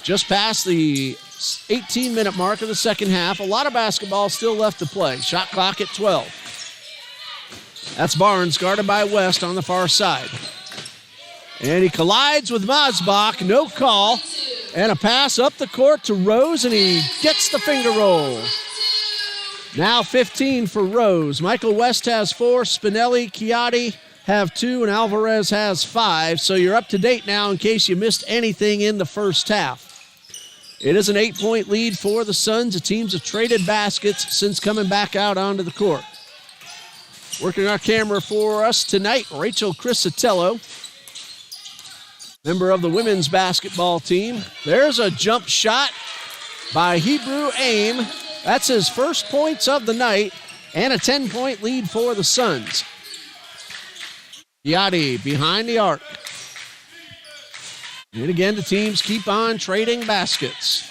Just past the 18-minute mark of the second half. A lot of basketball still left to play. Shot clock at 12. That's Barnes, guarded by West on the far side. And he collides with Masbach. No call. And a pass up the court to Rose, and he gets the finger roll. Now 15 for Rose. Michael West has 4. Spinelli, Chiatti have 2, and Alvarez has 5. So you're up to date now in case you missed anything in the first half. It is an 8-point lead for the Suns. The teams have traded baskets since coming back out onto the court. Working our camera for us tonight, Rachel Crisatello, member of the women's basketball team. There's a jump shot by Hebrew Aim. That's his first points of the night, and a 10-point lead for the Suns. Chiatti behind the arc. And again, the teams keep on trading baskets.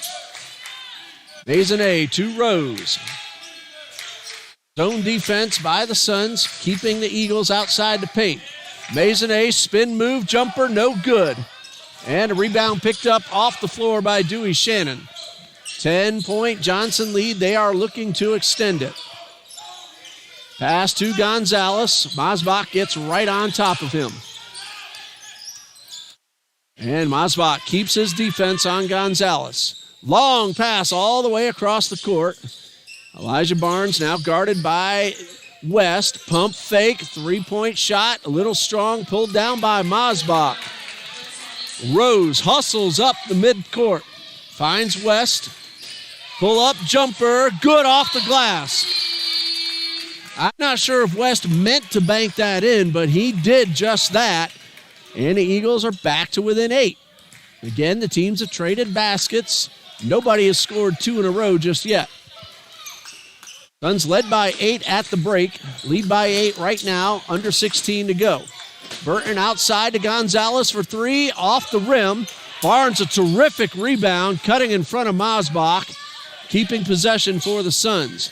Maisonnet to Rose. Zone defense by the Suns, keeping the Eagles outside the paint. Maisonnet, spin move, jumper, no good. And a rebound picked up off the floor by Dewey Shannon. 10-point Johnson lead. They are looking to extend it. Pass to Gonzalez. Masbach gets right on top of him. And Masbach keeps his defense on Gonzalez. Long pass all the way across the court. Elijah Barnes now guarded by West. Pump fake, three-point shot, a little strong, pulled down by Masbach. Rose hustles up the midcourt, finds West. Pull-up jumper, good off the glass. I'm not sure if West meant to bank that in, but he did just that. And the Eagles are back to within 8. Again, the teams have traded baskets. Nobody has scored 2 in a row just yet. Suns led by 8 at the break. Lead by 8 right now, under 16 to go. Burton outside to Gonzalez for 3, off the rim. Barnes, a terrific rebound, cutting in front of Masbach, keeping possession for the Suns.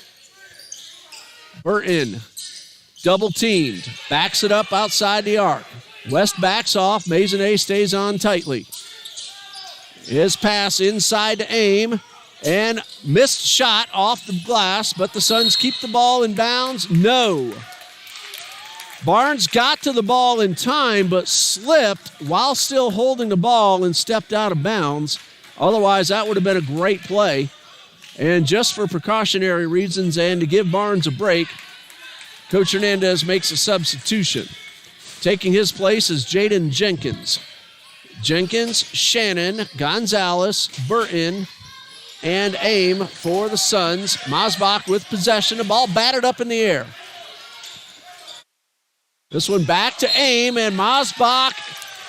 Burton, double teamed, backs it up outside the arc. West backs off, Maisonnet stays on tightly. His pass inside to Aim, and missed shot off the glass, but the Suns keep the ball in bounds. No. Barnes got to the ball in time, but slipped while still holding the ball and stepped out of bounds. Otherwise, that would have been a great play. And just for precautionary reasons and to give Barnes a break, Coach Hernandez makes a substitution. Taking his place is Jaden Jenkins. Jenkins, Shannon, Gonzalez, Burton, and Aim for the Suns. Masbach with possession. The ball batted up in the air. This one back to Aim, and Masbach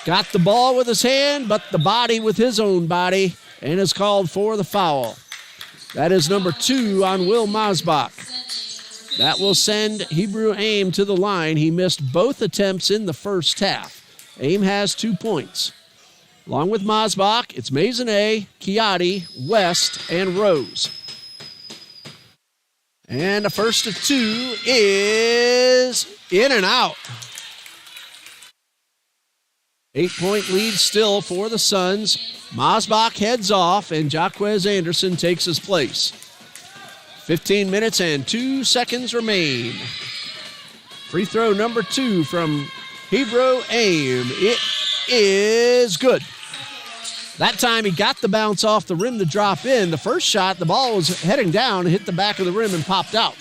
got the ball with his hand, but the body with his own body, and is called for the foul. That is number 2 on Will Masbach. That will send Hebrew Aim to the line. He missed both attempts in the first half. Aim has 2 points. Along with Masbach, it's Maisonnet, Chiatti, West, and Rose. And the first of 2 is in and out. 8-point lead still for the Suns. Masbach heads off, and Jaquez Anderson takes his place. 15 minutes and 2 seconds remain. Free throw number 2 from Hebrew Aim. It is good. That time he got the bounce off the rim to drop in. The first shot, the ball was heading down, hit the back of the rim and popped out.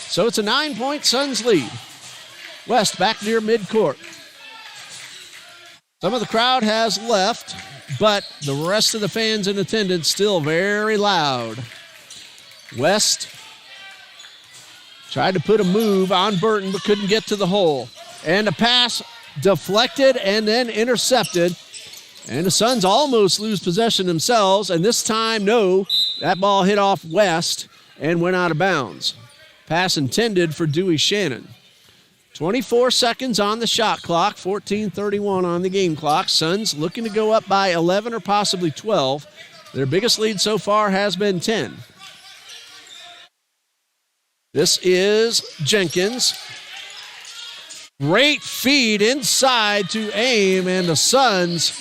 So it's a 9-point Suns lead. West back near midcourt. Some of the crowd has left, but the rest of the fans in attendance still very loud. West tried to put a move on Burton, but couldn't get to the hole. And a pass deflected and then intercepted. And the Suns almost lose possession themselves, and this time, no, that ball hit off West and went out of bounds. Pass intended for Dewey Shannon. 24 seconds on the shot clock, 14:31 on the game clock. Suns looking to go up by 11 or possibly 12. Their biggest lead so far has been 10. This is Jenkins. Great feed inside to Aim, and the Suns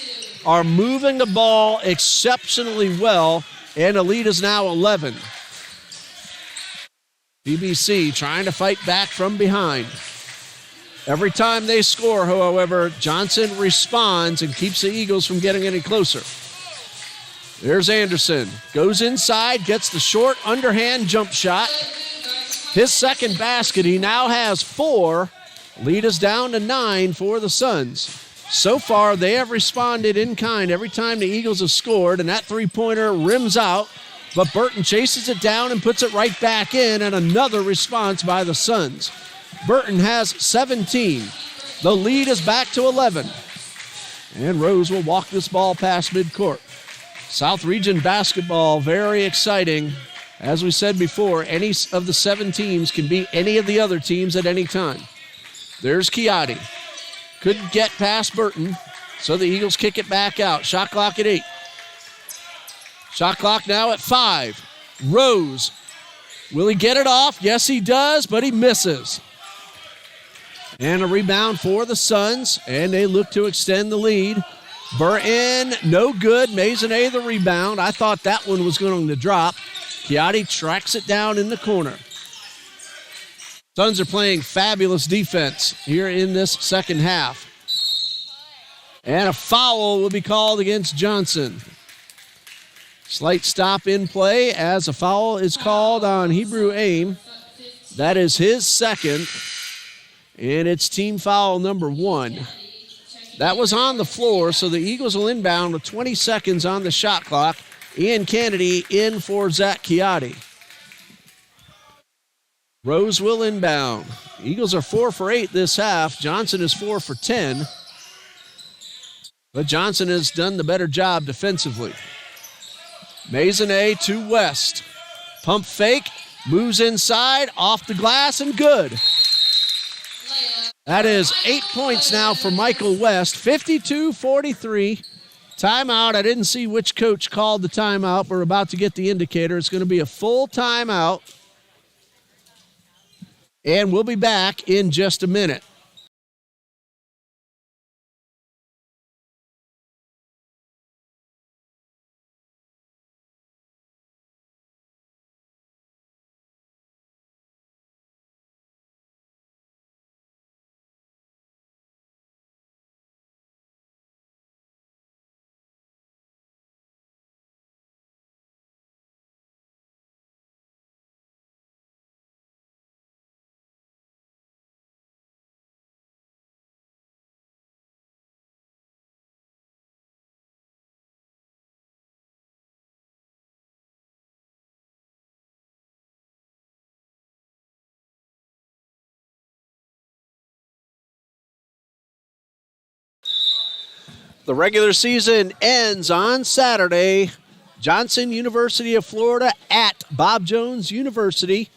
are moving the ball exceptionally well, and the lead is now 11. TBC trying to fight back from behind. Every time they score, however, Johnson responds and keeps the Eagles from getting any closer. There's Anderson. Goes inside, gets the short underhand jump shot. His second basket. He now has 4. Lead is down to 9 for the Suns. So far, they have responded in kind every time the Eagles have scored, and that three-pointer rims out, but Burton chases it down and puts it right back in, and another response by the Suns. Burton has 17. The lead is back to 11. And Rose will walk this ball past midcourt. South Region basketball, very exciting. As we said before, any of the 7 teams can beat any of the other teams at any time. There's Chiatti. Couldn't get past Burton, so the Eagles kick it back out. Shot clock at 8. Shot clock now at 5. Rose. Will he get it off? Yes, he does, but he misses. And a rebound for the Suns, and they look to extend the lead. Burton, no good. Maisonnet the rebound. I thought that one was going to drop. Chiatti tracks it down in the corner. Suns are playing fabulous defense here in this second half. And a foul will be called against Johnson. Slight stop in play as a foul is called on Hebrew Aim. That is his second, and it's team foul number 1. That was on the floor, so the Eagles will inbound with 20 seconds on the shot clock. Ian Kennedy in for Zach Chiatti. Rose will inbound. Eagles are 4 for 8 this half. Johnson is 4 for 10. But Johnson has done the better job defensively. Maisonnet to West. Pump fake, moves inside, off the glass, and good. That is 8 points now for Michael West, 52-43. Timeout. I didn't see which coach called the timeout. We're about to get the indicator. It's going to be a full timeout. And we'll be back in just a minute. The regular season ends on Saturday. Johnson University of Florida at Bob Jones University.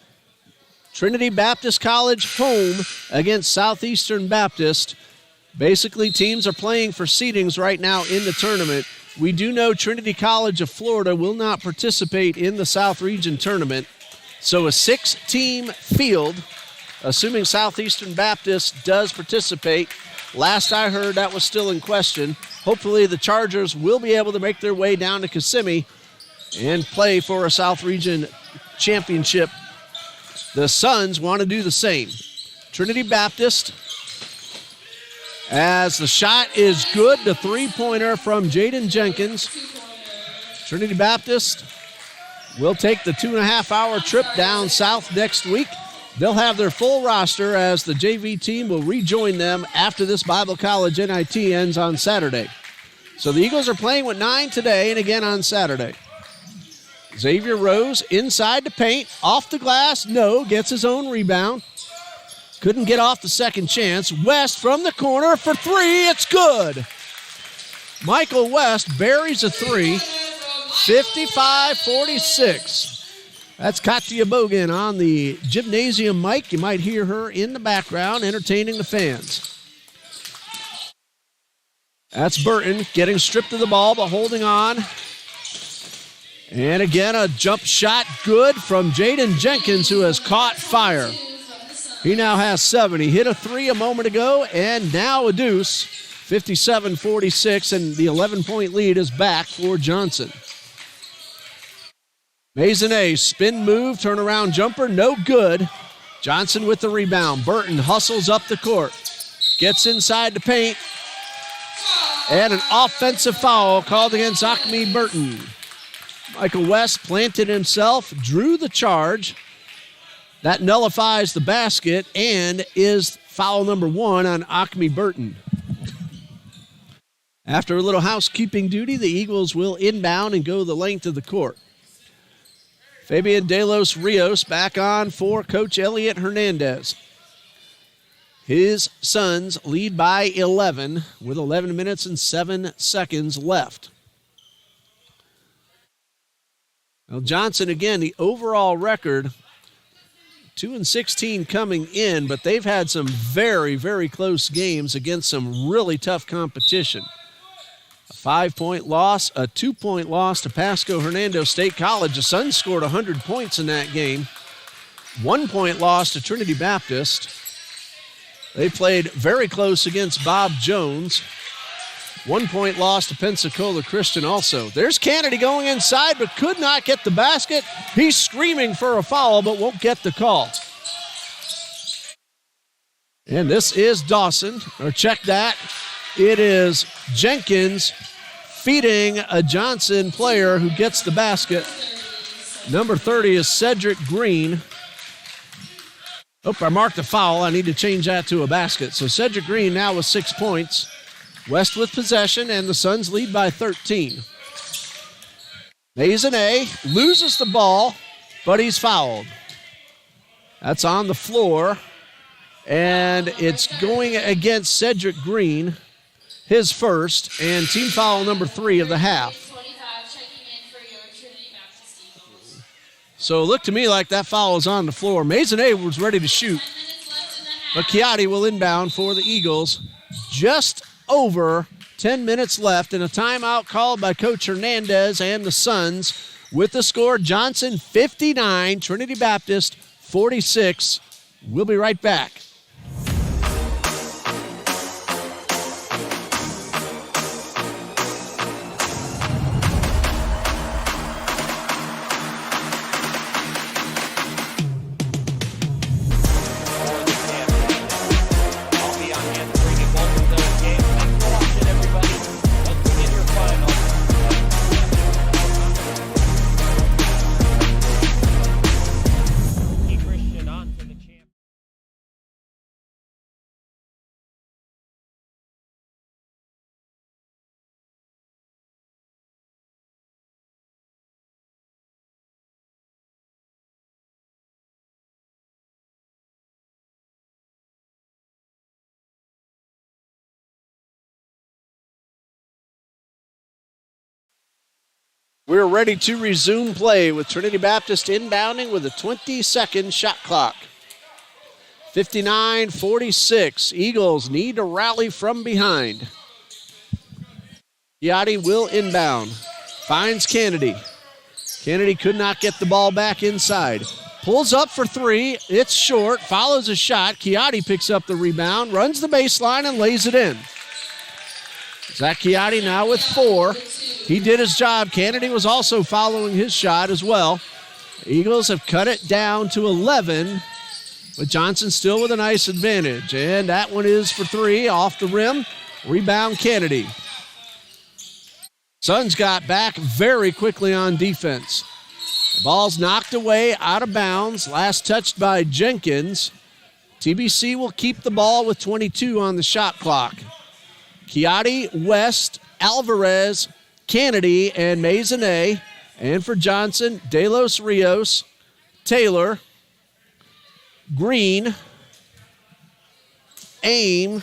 Trinity Baptist College home against Southeastern Baptist. Basically, teams are playing for seedings right now in the tournament. We do know Trinity College of Florida will not participate in the South Region tournament. So a 6-team field, assuming Southeastern Baptist does participate. Last I heard, that was still in question. Hopefully the Chargers will be able to make their way down to Kissimmee and play for a South Region championship. The Suns want to do the same. Trinity Baptist, as the shot is good, the three-pointer from Jaden Jenkins. Trinity Baptist will take the 2.5-hour trip down south next week. They'll have their full roster as the JV team will rejoin them after this Bible College NIT ends on Saturday. So the Eagles are playing with 9 today and again on Saturday. Xavier Rose inside the paint, off the glass, no, gets his own rebound. Couldn't get off the second chance. West from the corner for 3, it's good. Michael West buries a 3, 55-46. That's Katya Bogan on the gymnasium mic. You might hear her in the background entertaining the fans. That's Burton getting stripped of the ball but holding on. And again, a jump shot good from Jaden Jenkins, who has caught fire. He now has 7. He hit a 3 a moment ago and now a deuce, 57-46, and the 11-point lead is back for Johnson. Maisonnet, spin move, turnaround jumper, no good. Johnson with the rebound. Burton hustles up the court. Gets inside the paint. And an offensive foul called against Acme Burton. Michael West planted himself, drew the charge. That nullifies the basket and is foul number 1 on Acme Burton. After a little housekeeping duty, the Eagles will inbound and go the length of the court. Fabian De Los Rios back on for Coach Elliot Hernandez. His Suns lead by 11 with 11 minutes and 7 seconds left. Well, Johnson, again, the overall record, 2-16 coming in, but they've had some very, very close games against some really tough competition. A 5-point loss, a 2-point loss to Pasco Hernando State College. The Suns scored 100 points in that game. 1-point loss to Trinity Baptist. They played very close against Bob Jones. 1 point loss to Pensacola Christian also. There's Kennedy going inside but could not get the basket. He's screaming for a foul but won't get the call. And this is Dawson, or check that. It is Jenkins feeding a Johnson player who gets the basket. Number 30 is Cedric Green. Oh, I marked a foul. I need to change that to a basket. So Cedric Green now with 6 points. West with possession, and the Suns lead by 13. Maisonnet loses the ball, but he's fouled. That's on the floor, and it's going against Cedric Green, his first, and team foul number 3 of the half. So it looked to me like that foul was on the floor. Maisonnet was ready to shoot, but Chiatti will inbound for the Eagles. Just over 10 minutes left, and a timeout called by Coach Hernandez and the Suns. With the score, Johnson 59, Trinity Baptist 46. We'll be right back. We're ready to resume play with Trinity Baptist inbounding with a 20-second shot clock. 59-46. Eagles need to rally from behind. Chiatti will inbound. Finds Kennedy. Kennedy could not get the ball back inside. Pulls up for 3. It's short. Follows a shot. Chiatti picks up the rebound, runs the baseline, and lays it in. Zach Chiatti now with 4. He did his job. Kennedy was also following his shot as well. Eagles have cut it down to 11, but Johnson still with a nice advantage. And that one is for 3 off the rim. Rebound Kennedy. Suns got back very quickly on defense. The ball's knocked away out of bounds. Last touched by Jenkins. TBC will keep the ball with 22 on the shot clock. Chiatti, West, Alvarez, Kennedy, and Maisonnet. And for Johnson, De Los Rios, Taylor, Green, Aim,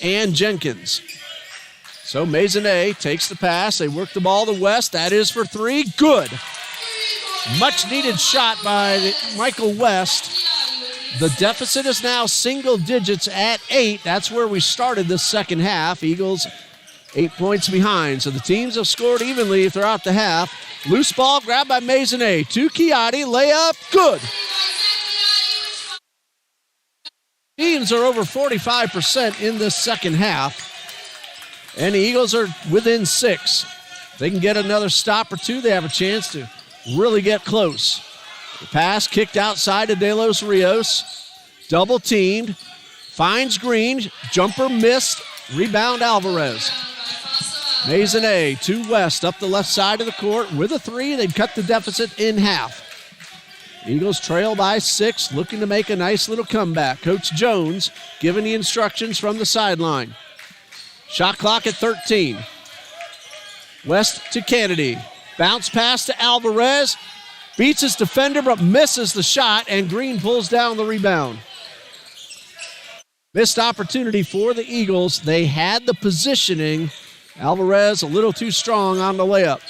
and Jenkins. So Maisonnet takes the pass. They work the ball to West. That is for 3. Good. Much needed shot by Michael West. The deficit is now single digits at 8. That's where we started this second half. Eagles 8 points behind. So the teams have scored evenly throughout the half. Loose ball grabbed by Maisonnet. To Chiatti. Layup. Good. Teams are over 45% in this second half. And the Eagles are within 6. If they can get another stop or 2, they have a chance to really get close. The pass kicked outside to De Los Rios. Double teamed. Finds Green. Jumper missed. Rebound Alvarez. Maisonnet to West up the left side of the court with a 3. They've cut the deficit in half. Eagles trail by 6, looking to make a nice little comeback. Coach Jones giving the instructions from the sideline. Shot clock at 13. West to Kennedy. Bounce pass to Alvarez. Beats his defender but misses the shot, and Green pulls down the rebound. Missed opportunity for the Eagles. They had the positioning. Alvarez a little too strong on the layup.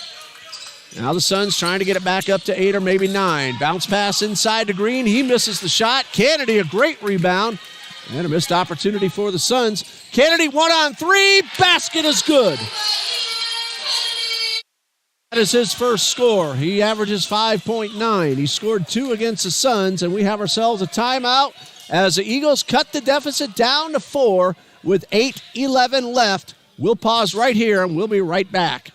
Now the Suns trying to get it back up to 8 or maybe 9. Bounce pass inside to Green. He misses the shot. Kennedy a great rebound. And a missed opportunity for the Suns. Kennedy 1-on-3. Basket is good. That is his first score. He averages 5.9. He scored 2 against the Suns, and we have ourselves a timeout as the Eagles cut the deficit down to 4 with 8:11 left. We'll pause right here and we'll be right back.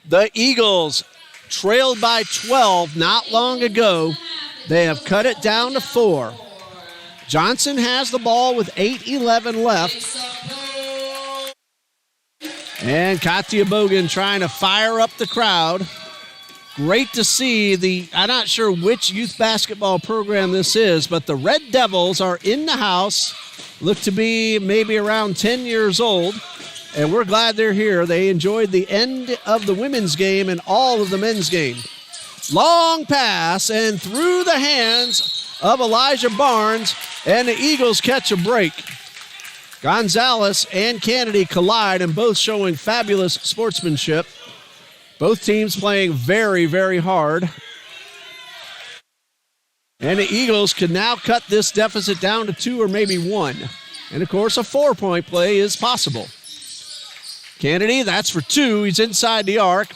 The Eagles trailed by 12 not long ago. They have cut it down to 4. Johnson has the ball with 8:11 left. And Katya Bogan trying to fire up the crowd. Great to see I'm not sure which youth basketball program this is, but the Red Devils are in the house. Look to be maybe around 10 years old. And we're glad they're here. They enjoyed the end of the women's game and all of the men's game. Long pass and through the hands of Elijah Barnes, and the Eagles catch a break. Gonzalez and Kennedy collide, and both showing fabulous sportsmanship. Both teams playing very, very hard. And the Eagles can now cut this deficit down to 2 or maybe 1. And, of course, a 4-point play is possible. Kennedy, that's for 2. He's inside the arc.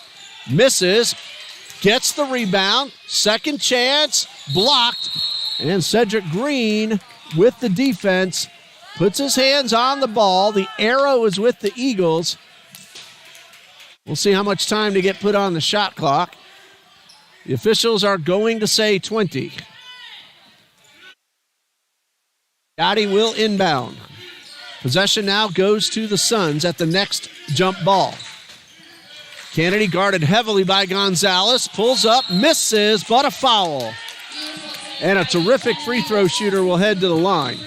Misses. Gets the rebound. Second chance. Blocked. And Cedric Green with the defense. Puts his hands on the ball. The arrow is with the Eagles. We'll see how much time to get put on the shot clock. The officials are going to say 20. Gotti will inbound. Possession now goes to the Suns at the next jump ball. Kennedy guarded heavily by Gonzalez. Pulls up, misses, but a foul. And a terrific free throw shooter will head to the line.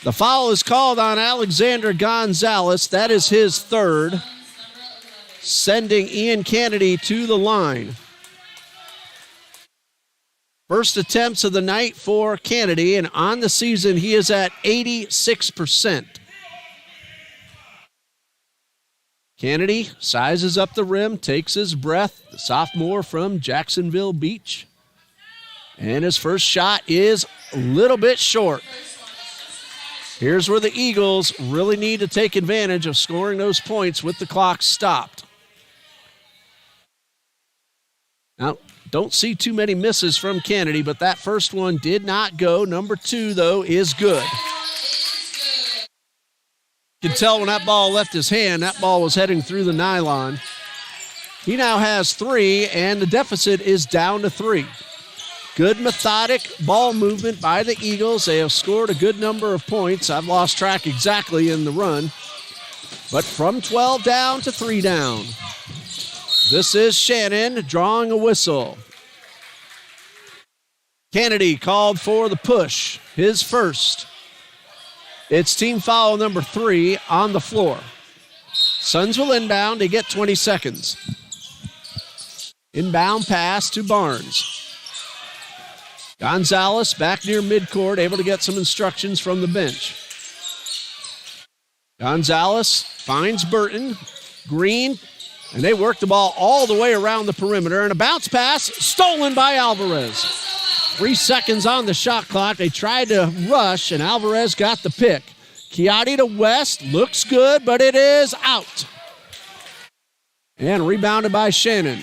The foul is called on Alexander Gonzalez. That is his third, sending Ian Kennedy to the line. First attempts of the night for Kennedy, and on the season he is at 86%. Kennedy sizes up the rim, takes his breath, the sophomore from Jacksonville Beach. And his first shot is a little bit short. Here's where the Eagles really need to take advantage of scoring those points with the clock stopped. Now, don't see too many misses from Kennedy, but that first one did not go. Number 2, though, is good. You can tell when that ball left his hand, that ball was heading through the nylon. He now has 3, and the deficit is down to 3. Good methodic ball movement by the Eagles. They have scored a good number of points. I've lost track exactly in the run. But from 12 down to 3 down. This is Shannon drawing a whistle. Kennedy called for the push, his first. It's team foul number 3 on the floor. Suns will inbound. They get 20 seconds. Inbound pass to Barnes. Gonzalez back near midcourt, able to get some instructions from the bench. Gonzalez finds Burton. Green, and they work the ball all the way around the perimeter, and a bounce pass stolen by Alvarez. 3 seconds on the shot clock. They tried to rush, and Alvarez got the pick. Chiatti to West, looks good, but it is out. And rebounded by Shannon.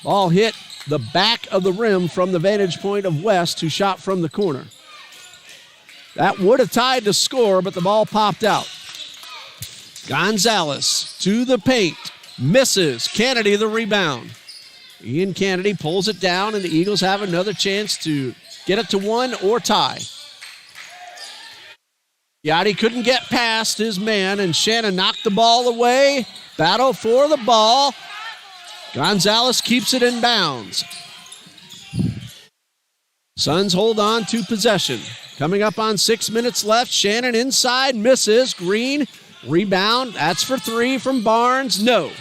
Ball hit the back of the rim from the vantage point of West, who shot from the corner. That would have tied the score, but the ball popped out. Gonzalez to the paint. Misses. Kennedy the rebound. Ian Kennedy pulls it down, and the Eagles have another chance to get it to one or tie. Yachty couldn't get past his man, and Shannon knocked the ball away. Battle for the ball. Gonzalez keeps it in bounds. Suns hold on to possession. Coming up on 6 minutes left. Shannon inside, misses. Green, rebound. That's for three from Barnes. No.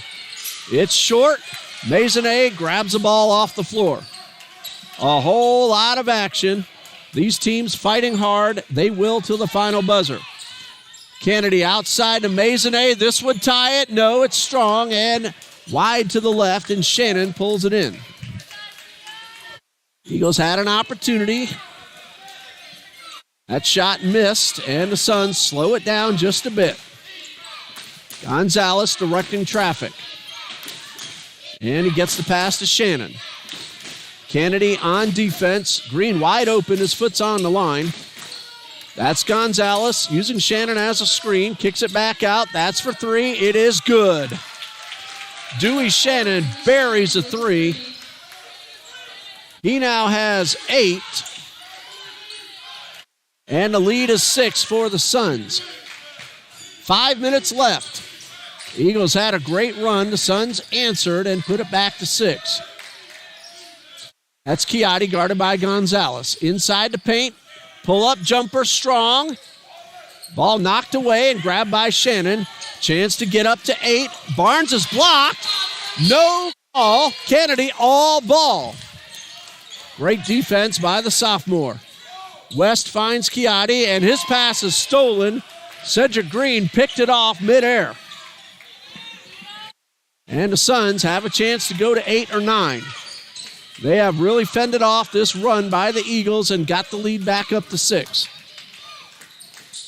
It's short. Maisonnet grabs the ball off the floor. A whole lot of action. These teams fighting hard. They will till the final buzzer. Kennedy outside to Maisonnet. This would tie it. No, it's strong and wide to the left, and Shannon pulls it in. Eagles had an opportunity. That shot missed, and the Suns slow it down just a bit. Gonzalez directing traffic. And he gets the pass to Shannon. Kennedy on defense. Green wide open. His foot's on the line. That's Gonzalez using Shannon as a screen. Kicks it back out. That's for three. It is good. Dewey Shannon buries a three. He now has 8. And the lead is 6 for the Suns. 5 minutes left. Eagles had a great run. The Suns answered and put it back to 6. That's Chiatti guarded by Gonzalez. Inside the paint. Pull-up jumper strong. Ball knocked away and grabbed by Shannon. Chance to get up to 8. Barnes is blocked. No ball. Kennedy all ball. Great defense by the sophomore. West finds Chiatti, and his pass is stolen. Cedric Green picked it off midair. And the Suns have a chance to go to 8 or 9. They have really fended off this run by the Eagles and got the lead back up to 6.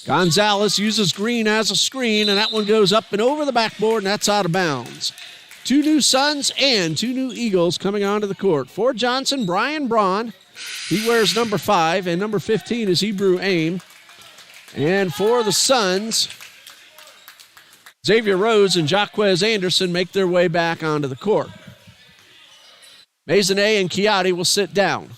Gonzalez uses Green as a screen, and that one goes up and over the backboard, and that's out of bounds. 2 new Suns and 2 new Eagles coming onto the court. For Johnson, Brian Braun. He wears number 5, and number 15 is Hebrew Aim. And for the Suns, Xavier Rose and Jaquez Anderson make their way back onto the court. Maisonnet and Chiatti will sit down.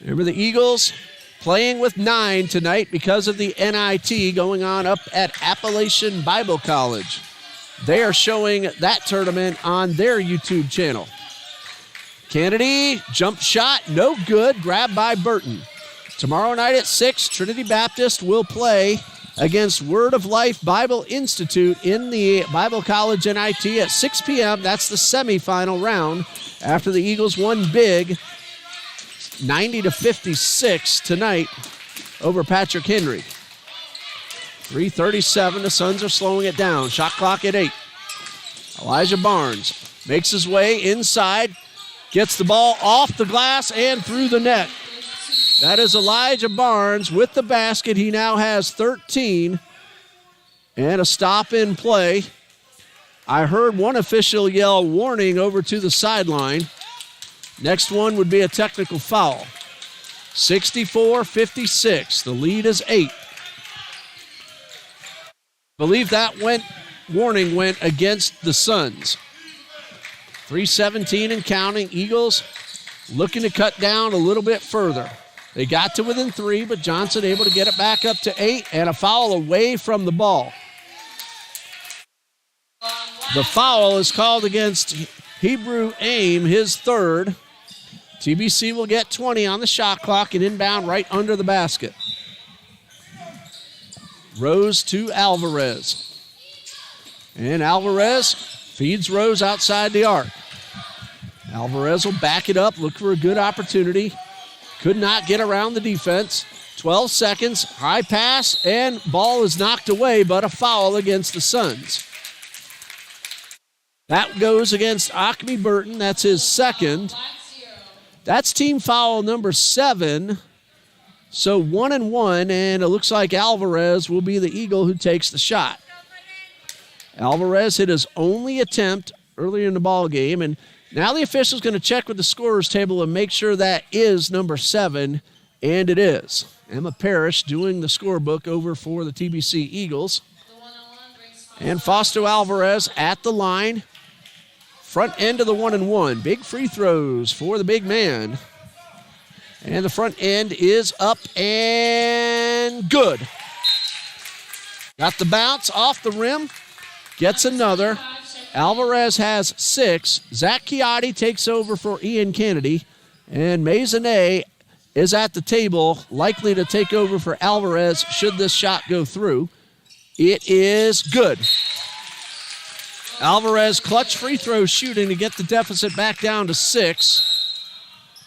Remember, the Eagles playing with 9 tonight because of the NIT going on up at Appalachian Bible College. They are showing that tournament on their YouTube channel. Kennedy, jump shot, no good, grabbed by Burton. Tomorrow night at 6, Trinity Baptist will play against Word of Life Bible Institute in the Bible College NIT at 6 p.m. That's the semifinal round after the Eagles won big 90-56 tonight over Patrick Henry. 3:37, the Suns are slowing it down. Shot clock at 8. Elijah Barnes makes his way inside, gets the ball off the glass and through the net. That is Elijah Barnes with the basket. He now has 13 and a stop in play. I heard one official yell warning over to the sideline. Next one would be a technical foul. 64-56. The lead is 8. Believe that warning went against the Suns. 3:17 and counting. Eagles looking to cut down a little bit further. They got to within 3, but Johnson able to get it back up to 8, and a foul away from the ball. The foul is called against Hebrew Aim, his 3rd. TBC will get 20 on the shot clock and inbound right under the basket. Rose to Alvarez. And Alvarez feeds Rose outside the arc. Alvarez will back it up, look for a good opportunity. Could not get around the defense. 12 seconds, high pass, and ball is knocked away, but a foul against the Suns. That goes against Acme Burton. That's his 2nd. That's team foul number 7. So 1-1, and it looks like Alvarez will be the Eagle who takes the shot. Alvarez hit his only attempt earlier in the ball game, and now the official's going to check with the scorer's table and make sure that is number 7, and it is. Emma Parrish doing the scorebook over for the TBC Eagles. And Fausto Alvarez at the line. Front end of the 1-and-1. Big free throws for the big man. And the front end is up and good. Got the bounce off the rim. Gets another. Alvarez has 6. Zach Chiotti takes over for Ian Kennedy. And Maisonnet is at the table, likely to take over for Alvarez should this shot go through. It is good. Alvarez clutch free throw shooting to get the deficit back down to 6.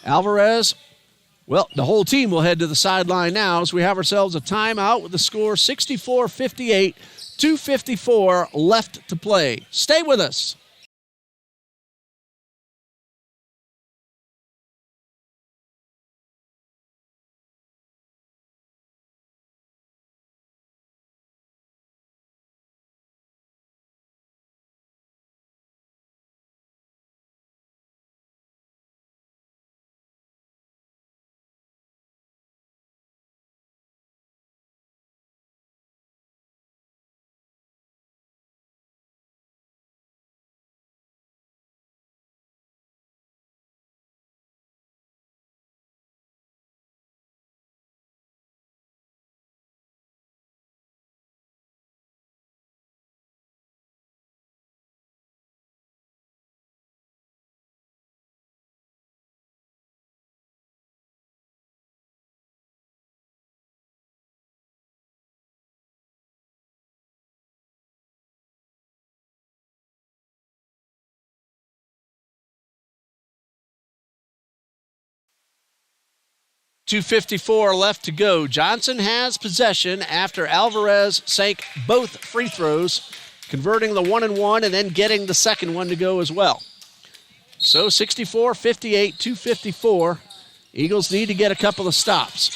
Alvarez, well, the whole team will head to the sideline now as we have ourselves a timeout with the score 64-58, 2:54 left to play. Stay with us. .254 left to go. Johnson has possession after Alvarez sank both free throws, converting the 1-and-1 and then getting the second one to go as well. So 64-58, 2:54. Eagles need to get a couple of stops.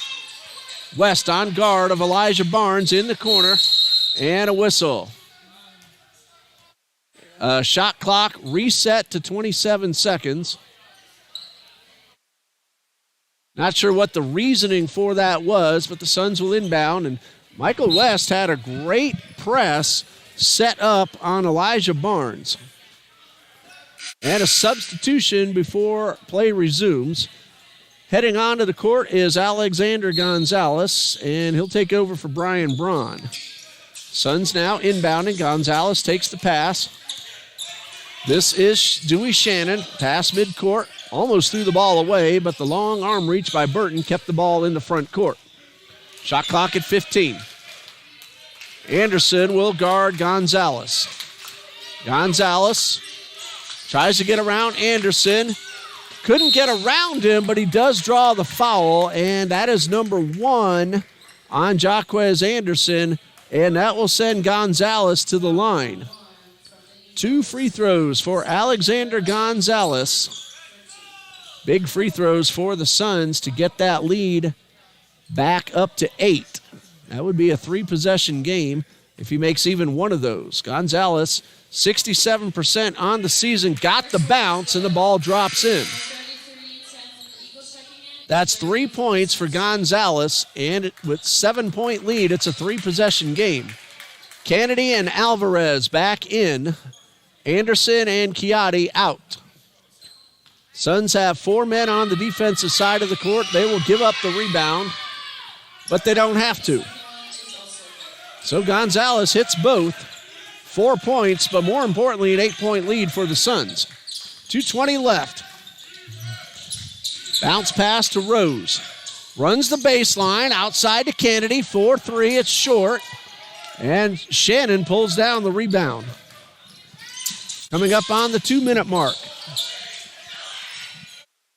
West on guard of Elijah Barnes in the corner, and a whistle. Shot clock reset to 27 seconds. Not sure what the reasoning for that was, but the Suns will inbound, and Michael West had a great press set up on Elijah Barnes. And a substitution before play resumes. Heading onto the court is Alexander Gonzalez, and he'll take over for Brian Braun. Suns now inbounding. Gonzalez takes the pass. This is Dewey Shannon. Pass midcourt. Almost threw the ball away, but the long arm reach by Burton kept the ball in the front court. Shot clock at 15. Anderson will guard Gonzalez. Gonzalez tries to get around Anderson. Couldn't get around him, but he does draw the foul, and that is number 1 on Jaquez Anderson, and that will send Gonzalez to the line. 2 free throws for Alexander Gonzalez. Big free throws for the Suns to get that lead back up to 8. That would be a 3-possession game if he makes even one of those. Gonzalez, 67% on the season, got the bounce, and the ball drops in. That's 3 points for Gonzalez, and with 7-point lead, it's a 3-possession game. Kennedy and Alvarez back in. Anderson and Chiotti out. Suns have 4 men on the defensive side of the court. They will give up the rebound, but they don't have to. So Gonzalez hits both. 4 points, but more importantly, an 8-point lead for the Suns. 2:20 left. Bounce pass to Rose. Runs the baseline, outside to Kennedy. 4-3, it's short. And Shannon pulls down the rebound. Coming up on the 2-minute mark.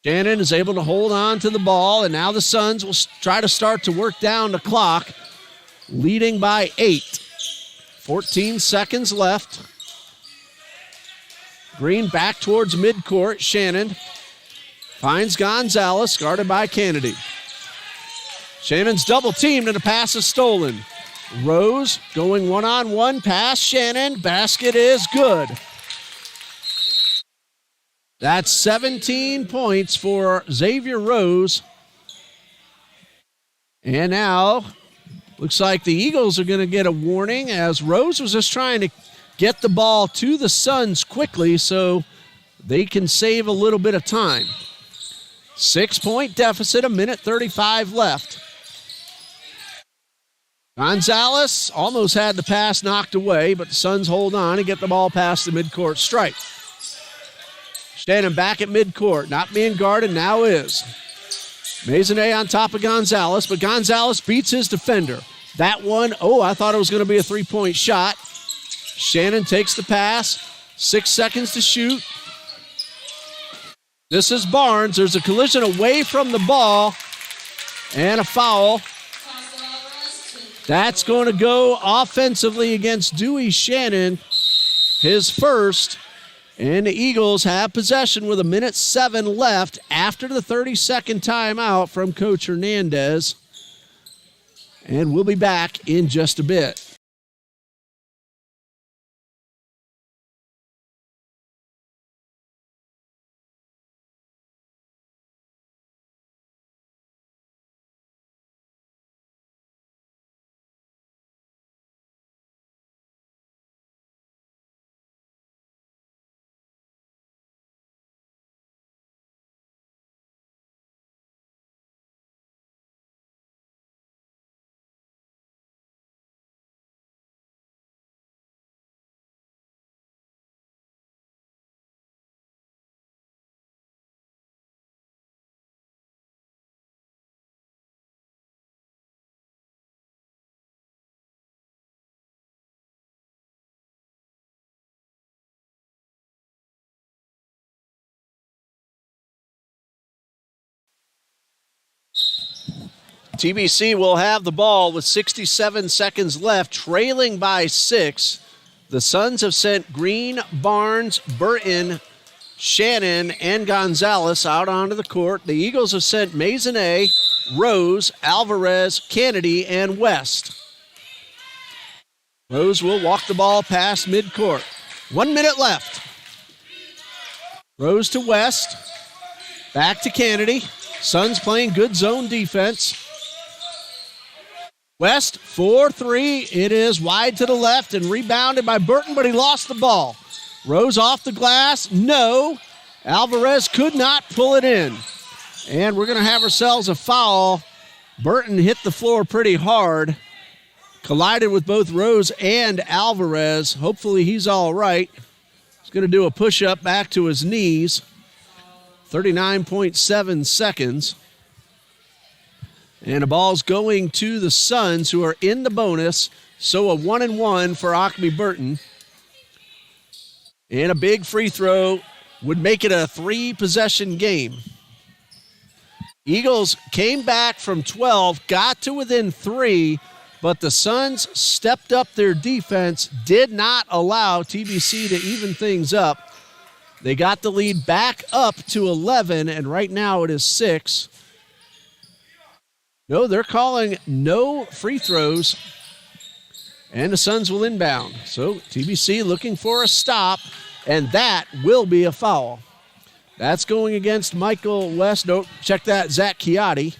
Shannon is able to hold on to the ball, and now the Suns will try to start to work down the clock, leading by 8. 14 seconds left. Green back towards midcourt. Shannon finds Gonzalez, guarded by Kennedy. Shannon's double teamed, and the pass is stolen. Rose going one-on-one past Shannon. Basket is good. That's 17 points for Xavier Rose. And now, looks like the Eagles are going to get a warning as Rose was just trying to get the ball to the Suns quickly so they can save a little bit of time. 6-point deficit, a minute 35 left. Gonzalez almost had the pass knocked away, but the Suns hold on and get the ball past the midcourt stripe. Standing back at midcourt, not being guarded, now is. Maisonnet on top of Gonzalez, but Gonzalez beats his defender. That one, I thought it was going to be a three-point shot. Shannon takes the pass, 6 seconds to shoot. This is Barnes. There's a collision away from the ball and a foul. That's going to go offensively against Dewey Shannon, his first. And the Eagles have possession with a minute 7 left after the 30-second timeout from Coach Hernandez. And we'll be back in just a bit. TBC will have the ball with 67 seconds left, trailing by 6. The Suns have sent Green, Barnes, Burton, Shannon, and Gonzalez out onto the court. The Eagles have sent Maisonnet, Rose, Alvarez, Kennedy, and West. Rose will walk the ball past midcourt. 1 minute left. Rose to West. Back to Kennedy. Suns playing good zone defense. West, 4-3. It is wide to the left and rebounded by Burton, but he lost the ball. Rose off the glass. No. Alvarez could not pull it in. And we're going to have ourselves a foul. Burton hit the floor pretty hard. Collided with both Rose and Alvarez. Hopefully he's all right. He's going to do a push-up back to his knees. 39.7 seconds. And the ball's going to the Suns, who are in the bonus. So a 1-and-1 for Acme Burton. And a big free throw would make it a 3-possession game. Eagles came back from 12, got to within 3, but the Suns stepped up their defense, did not allow TBC to even things up. They got the lead back up to 11, and right now it is 6. No, they're calling no free throws, and the Suns will inbound. So TBC looking for a stop, and that will be a foul. That's going against Michael West. No, check that, Zach Chiatti.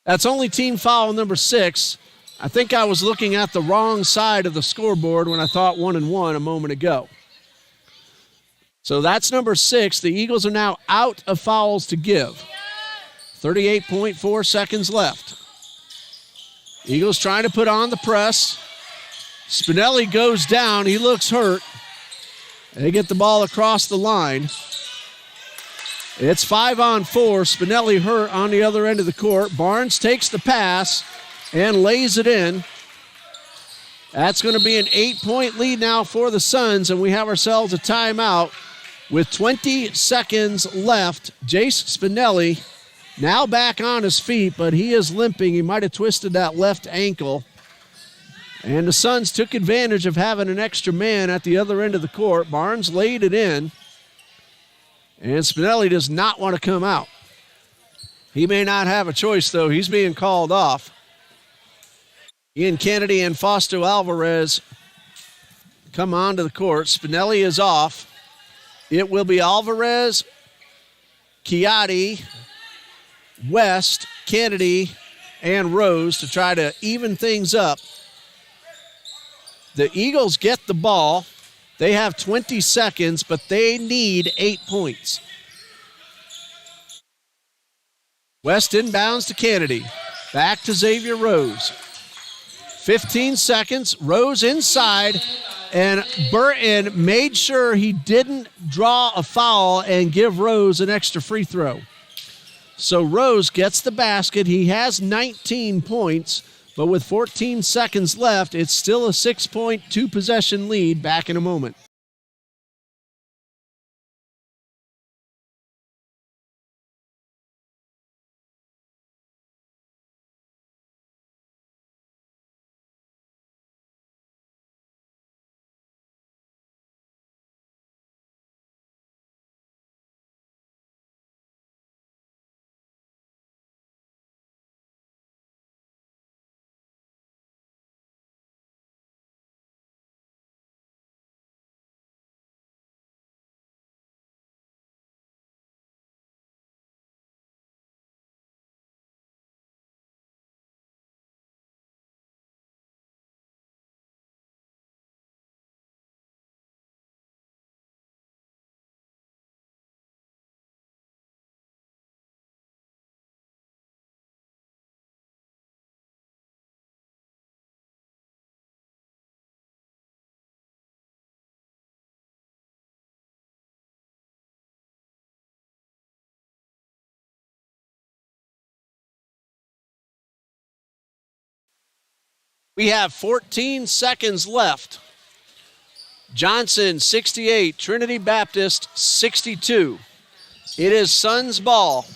That's only team foul number 6. I think I was looking at the wrong side of the scoreboard when I thought 1-and-1 a moment ago. So that's number 6. The Eagles are now out of fouls to give. 38.4 seconds left. Eagles trying to put on the press. Spinelli goes down. He looks hurt. They get the ball across the line. It's 5-on-4. Spinelli hurt on the other end of the court. Barnes takes the pass and lays it in. That's going to be an 8-point lead now for the Suns, and we have ourselves a timeout with 20 seconds left. Jace Spinelli now back on his feet, but he is limping. He might have twisted that left ankle. And the Suns took advantage of having an extra man at the other end of the court. Barnes laid it in. And Spinelli does not want to come out. He may not have a choice, though. He's being called off. Ian Kennedy and Fausto Alvarez come onto the court. Spinelli is off. It will be Alvarez, Chiatti, West, Kennedy, and Rose to try to even things up. The Eagles get the ball. They have 20 seconds, but they need 8 points. West inbounds to Kennedy. Back to Xavier Rose. 15 seconds. Rose inside. And Burton made sure he didn't draw a foul and give Rose an extra free throw. So Rose gets the basket. He has 19 points, but with 14 seconds left, it's still a 6-point, 2-possession lead. Back in a moment. We have 14 seconds left. Johnson, 68. Trinity Baptist, 62. It is Suns ball.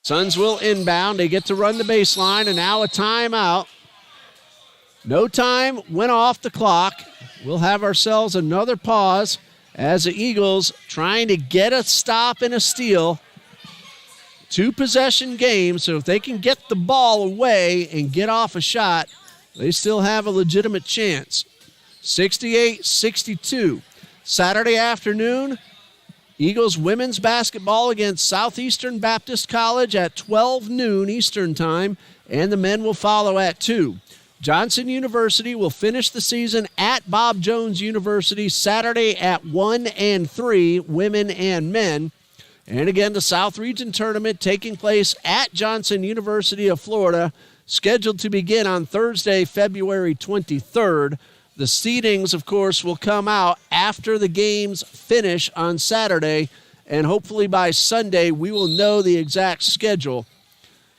Suns will inbound. They get to run the baseline, and now a timeout. No time went off the clock. We'll have ourselves another pause as the Eagles trying to get a stop and a steal. 2-possession game, so if they can get the ball away and get off a shot, they still have a legitimate chance. 68-62. Saturday afternoon, Eagles women's basketball against Southeastern Baptist College at 12 noon Eastern Time, and the men will follow at 2. Johnson University will finish the season at Bob Jones University Saturday at 1 and 3, women and men. And again, the South Region Tournament taking place at Johnson University of Florida, scheduled to begin on Thursday, February 23rd. The seedings, of course, will come out after the games finish on Saturday, and hopefully by Sunday we will know the exact schedule.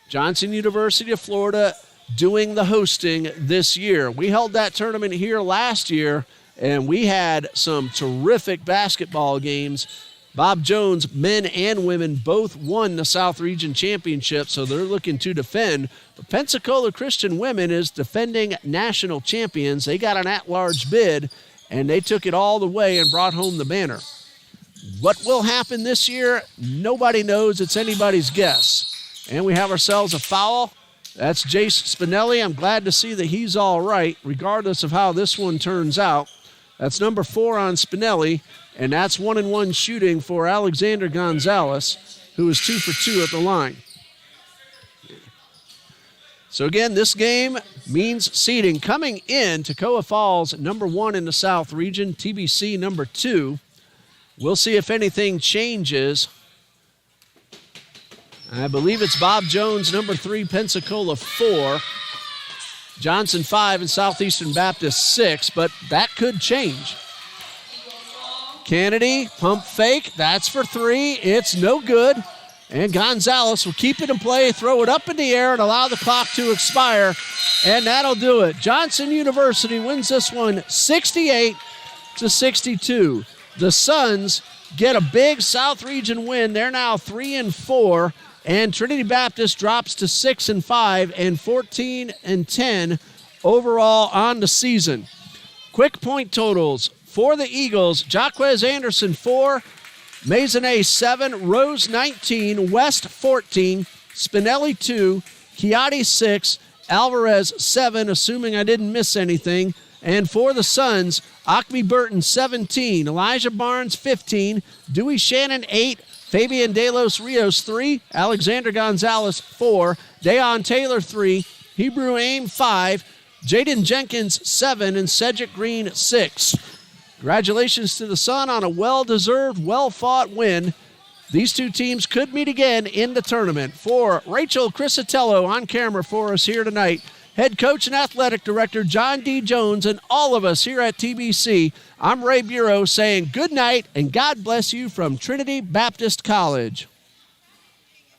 Johnson University of Florida doing the hosting this year. We held that tournament here last year, and we had some terrific basketball games. Bob Jones, men and women, both won the South Region Championship, so they're looking to defend. But Pensacola Christian Women is defending national champions. They got an at-large bid, and they took it all the way and brought home the banner. What will happen this year? Nobody knows. It's anybody's guess. And we have ourselves a foul. That's Jace Spinelli. I'm glad to see that he's all right, regardless of how this one turns out. That's number 4 on Spinelli. And that's 1-and-1 shooting for Alexander Gonzalez, who is 2 for 2 at the line. So again, this game means seeding coming in. Toccoa Falls, number 1 in the South Region, TBC number 2. We'll see if anything changes. I believe it's Bob Jones, number 3, Pensacola 4, Johnson 5, and Southeastern Baptist 6, but that could change. Kennedy, pump fake, that's for 3. It's no good. And Gonzalez will keep it in play, throw it up in the air, and allow the clock to expire. And that'll do it. Johnson University wins this one 68-62. The Suns get a big South Region win. They're now 3-4. And Trinity Baptist drops to 6-5 and 14-10 overall on the season. Quick point totals for the Eagles: Jaquez Anderson 4, Maisonnet 7, Rose 19, West 14, Spinelli 2, Chiati 6, Alvarez 7, assuming I didn't miss anything. And for the Suns, Acme Burton 17, Elijah Barnes 15, Dewey Shannon 8, Fabian De Los Rios 3, Alexander Gonzalez 4, Deion Taylor 3, Hebrew Aim 5, Jaden Jenkins 7, and Cedric Green 6. Congratulations to the Sun on a well-deserved, well-fought win. These two teams could meet again in the tournament. For Rachel Crisatello on camera for us here tonight, head coach and athletic director John D. Jones, and all of us here at TBC, I'm Ray Bureau saying good night and God bless you from Trinity Baptist College.